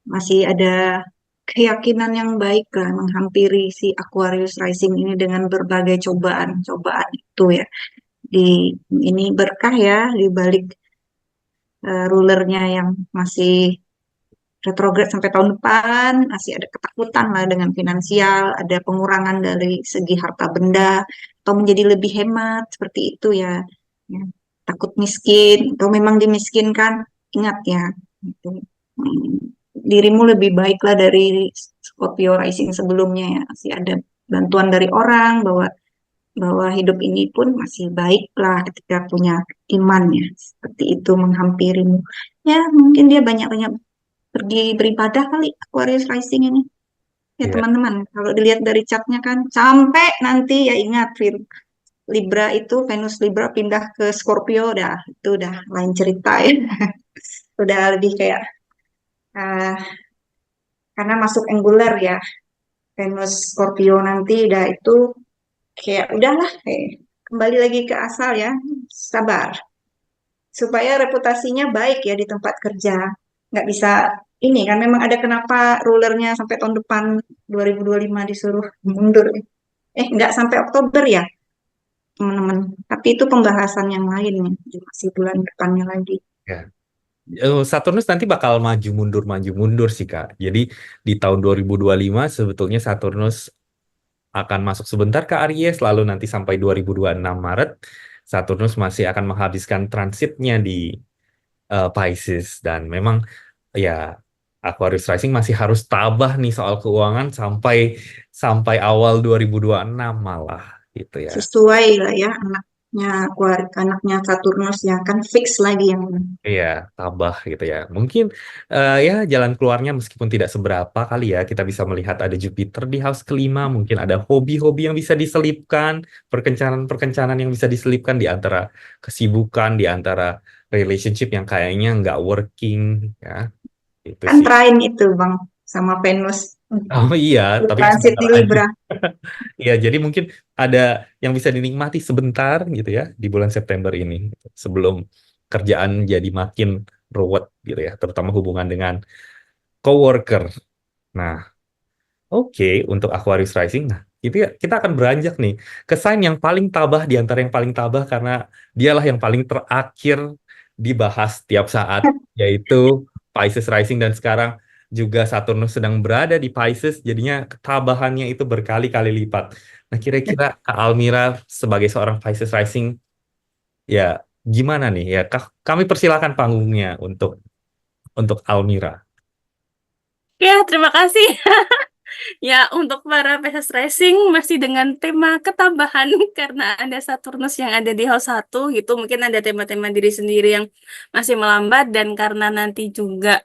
masih ada keyakinan yang baik lah menghampiri si Aquarius Rising ini dengan berbagai cobaan-cobaan itu ya. Di ini berkah ya di balik rulernya yang masih retrograde sampai tahun depan, masih ada ketakutan lah dengan finansial, ada pengurangan dari segi harta benda, atau menjadi lebih hemat, seperti itu ya. Ya, takut miskin, atau memang dimiskinkan, ingat ya, gitu. Dirimu lebih baik lah dari Scorpio rising sebelumnya ya, masih ada bantuan dari orang bahwa bahwa hidup ini pun masih baik lah ketika punya iman ya, seperti itu menghampirimu. Ya, mungkin dia banyak-banyak pergi beribadah kali Aquarius rising ini. Ya ya. teman-teman, kalau dilihat dari catnya kan sampai nanti ya ingat Libra itu Venus Libra pindah ke Scorpio dah itu udah lain cerita ya. Udah lebih kayak ah, karena masuk angular ya Venus Scorpio nanti udah itu kayak udahlah kembali lagi ke asal ya. Sabar supaya reputasinya baik ya di tempat kerja. Nggak bisa ini kan memang ada kenapa rulernya sampai tahun depan 2025 disuruh mundur. Nggak sampai Oktober ya, teman-teman. Tapi itu pembahasan yang lain nih, masih bulan depannya lagi. Ya. Saturnus nanti bakal maju mundur sih Kak. Jadi di tahun 2025 sebetulnya Saturnus akan masuk sebentar ke Aries, lalu nanti sampai 2026 Maret, Saturnus masih akan menghabiskan transitnya di Pisces. Dan memang ya Aquarius Rising masih harus tabah nih soal keuangan sampai sampai awal 2026 malah gitu ya. Sesuai lah ya anaknya Saturnus ya kan fix lagi yang Iya, tabah gitu ya. Mungkin ya jalan keluarnya meskipun tidak seberapa kali ya, kita bisa melihat ada Jupiter di house kelima, mungkin ada hobi-hobi yang bisa diselipkan, perkencanan-perkencanan yang bisa diselipkan di antara kesibukan, di antara relationship yang kayaknya nggak working ya. Itu kan sih. trine itu Bang sama Venus Oh iya, tapi transit sebentar di aja. Libra. Iya, jadi mungkin ada yang bisa dinikmati sebentar gitu ya di bulan September ini sebelum kerjaan jadi makin ruwet gitu ya, terutama hubungan dengan coworker. Nah, oke, untuk Aquarius Rising, nah itu ya, kita akan beranjak nih ke sign yang paling tabah di antara yang paling tabah karena dialah yang paling terakhir dibahas tiap saat, yaitu Pisces Rising dan sekarang juga Saturnus sedang berada di Pisces, jadinya ketabahannya itu berkali-kali lipat. Nah, kira-kira Kak Almira sebagai seorang Pisces Rising, ya gimana nih ya? Kami persilakan panggungnya untuk Almira. Ya, terima kasih. Ya, untuk para Pisces Racing masih dengan tema ketabahan karena ada Saturnus yang ada di house 1 gitu. Mungkin ada tema-tema diri sendiri yang masih melambat dan karena nanti juga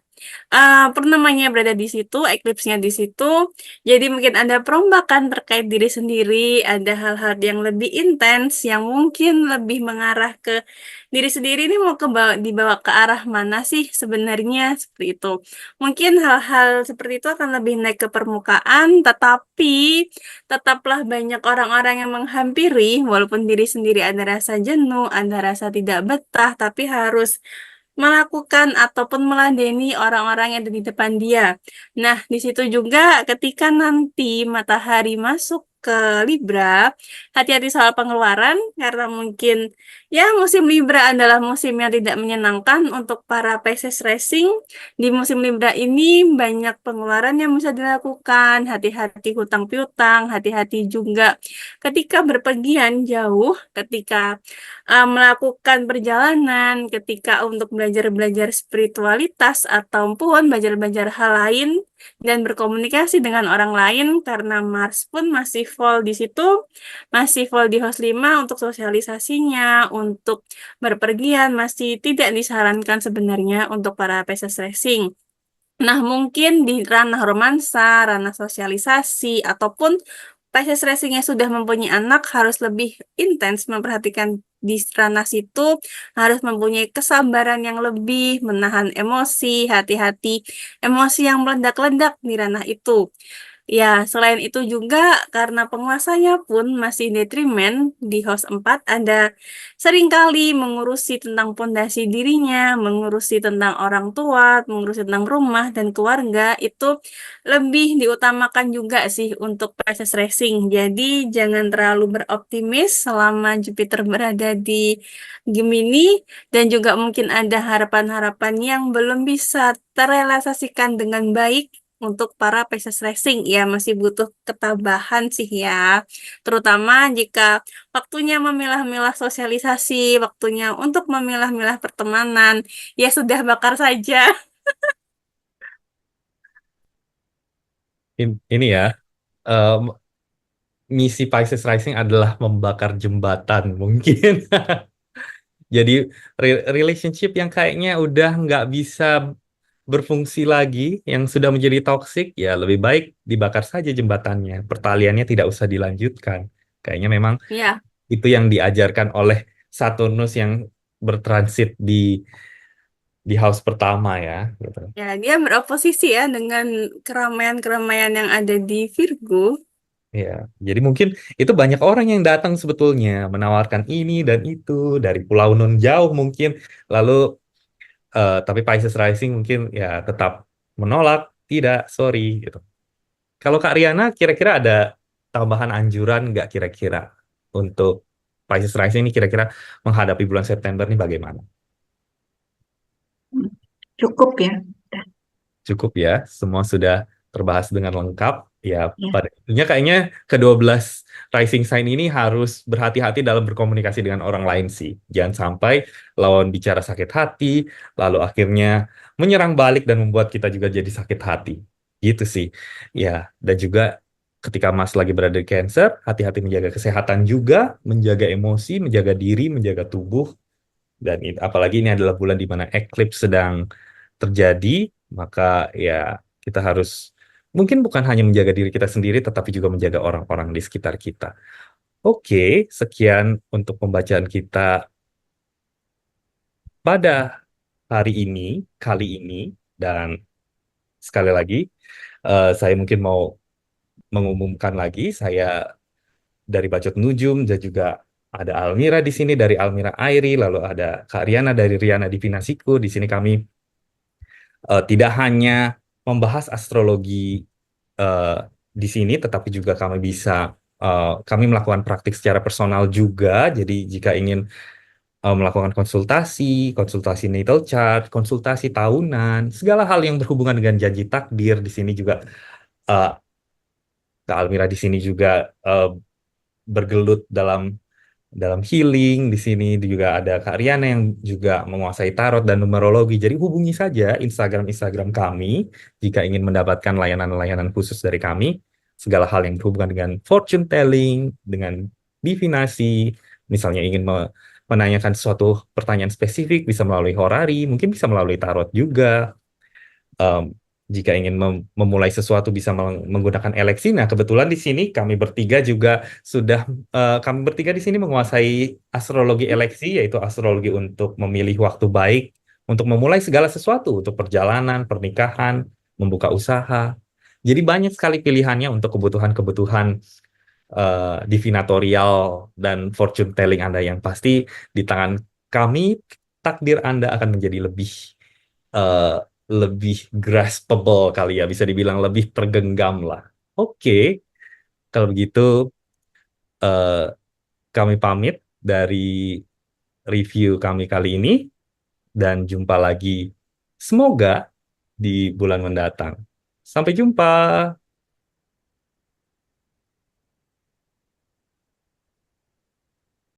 purnamanya berada di situ, eklipsnya di situ. Jadi mungkin ada perombakan terkait diri sendiri, ada hal-hal yang lebih intens yang mungkin lebih mengarah ke diri sendiri ini mau dibawa ke arah mana sih sebenarnya seperti itu. Mungkin hal-hal seperti itu akan lebih naik ke permukaan, tetapi tetaplah banyak orang-orang yang menghampiri, walaupun diri sendiri ada rasa jenuh, ada rasa tidak betah, tapi harus melakukan ataupun meladeni orang-orang yang ada di depan dia. Nah, di situ juga ketika nanti matahari masuk ke Libra, hati-hati soal pengeluaran karena mungkin ya musim Libra adalah musim yang tidak menyenangkan untuk para Pisces Racing. Di musim Libra ini banyak pengeluaran yang bisa dilakukan, hati-hati hutang piutang, hati-hati juga ketika berpergian jauh, ketika melakukan perjalanan, ketika untuk belajar-belajar spiritualitas ataupun belajar-belajar hal lain dan berkomunikasi dengan orang lain karena Mars pun masih full di situ, masih full di house 5 untuk sosialisasinya, untuk berpergian masih tidak disarankan sebenarnya untuk para Pisces Racing. Nah, mungkin di ranah romansa, ranah sosialisasi, ataupun Pisces Racing yang sudah mempunyai anak harus lebih intens memperhatikan di ranah situ, harus mempunyai kesabaran yang lebih, menahan emosi, hati-hati emosi yang meledak-ledak di ranah itu. Ya, selain itu juga karena penguasanya pun masih detrimen di host 4 ada seringkali mengurusi tentang pondasi dirinya, mengurusi tentang orang tua, mengurusi tentang rumah dan keluarga itu lebih diutamakan juga sih untuk Pisces Racing. Jadi jangan terlalu beroptimis selama Jupiter berada di Gemini dan juga mungkin ada harapan-harapan yang belum bisa terrealisasikan dengan baik untuk para Pisces Racing ya masih butuh ketabahan sih ya. Terutama jika waktunya memilah-milah sosialisasi, waktunya untuk memilah-milah pertemanan, ya sudah bakar saja. Ini ya, em, misi Pisces Rising adalah membakar jembatan mungkin. Jadi relationship yang kayaknya udah nggak bisa berfungsi lagi, yang sudah menjadi toksik, ya lebih baik dibakar saja jembatannya. Pertaliannya tidak usah dilanjutkan. Kayaknya memang Ya, itu yang diajarkan oleh Saturnus yang bertransit di house pertama ya. Gitu. ya dia beroposisi ya dengan keramaian-keramaian yang ada di Virgo. Ya, jadi mungkin itu banyak orang yang datang sebetulnya menawarkan ini dan itu dari pulau nun jauh mungkin, lalu tapi Pisces Rising mungkin ya tetap menolak, tidak, sorry gitu. Kalau Kak Riana kira-kira ada tambahan anjuran nggak kira-kira untuk Pisces Rising ini kira-kira menghadapi bulan September ini bagaimana? Cukup ya. Udah. Cukup ya, semua sudah terbahas dengan lengkap. Ya, Ya. pada intinya kayaknya ke-12 rising sign ini harus berhati-hati dalam berkomunikasi dengan orang lain sih. Jangan sampai lawan bicara sakit hati, lalu akhirnya menyerang balik dan membuat kita juga jadi sakit hati. Gitu sih. Ya, dan juga ketika Mas lagi berada di Cancer, hati-hati menjaga kesehatan juga, menjaga emosi, menjaga diri, menjaga tubuh. Dan apalagi ini adalah bulan di mana eclipse sedang terjadi, maka ya kita harus mungkin bukan hanya menjaga diri kita sendiri, tetapi juga menjaga orang-orang di sekitar kita. Oke, sekian untuk pembacaan kita pada hari ini, kali ini, dan sekali lagi, saya mungkin mau mengumumkan lagi, saya dari Bacot Nujum dan juga ada Almira di sini dari Almira Airi, lalu ada Kak Riana dari Riana Divinasiku. Di sini kami tidak hanya membahas astrologi eh, di sini, tetapi juga kami melakukan praktik secara personal juga. Jadi jika ingin melakukan konsultasi, konsultasi natal chart, konsultasi tahunan, segala hal yang berhubungan dengan janji takdir di sini juga eh, Kak Almira di sini juga eh, bergelut dalam healing. Di sini juga ada Kak Riana yang juga menguasai tarot dan numerologi. Jadi hubungi saja Instagram kami jika ingin mendapatkan layanan-layanan khusus dari kami. Segala hal yang berhubungan dengan fortune telling, dengan divinasi, misalnya ingin menanyakan suatu pertanyaan spesifik bisa melalui horari, mungkin bisa melalui tarot juga. Em, Jika ingin memulai sesuatu bisa menggunakan eleksi. Nah, kebetulan di sini kami bertiga di sini menguasai astrologi eleksi, yaitu astrologi untuk memilih waktu baik untuk memulai segala sesuatu, untuk perjalanan, pernikahan, membuka usaha. Jadi banyak sekali pilihannya untuk kebutuhan-kebutuhan divinatorial dan fortune telling Anda yang pasti di tangan kami, takdir Anda akan menjadi eh, lebih graspable kali ya, bisa dibilang lebih tergenggam lah. Oke, kalau begitu eh, kami pamit dari review kami kali ini dan jumpa lagi semoga di bulan mendatang. Sampai jumpa.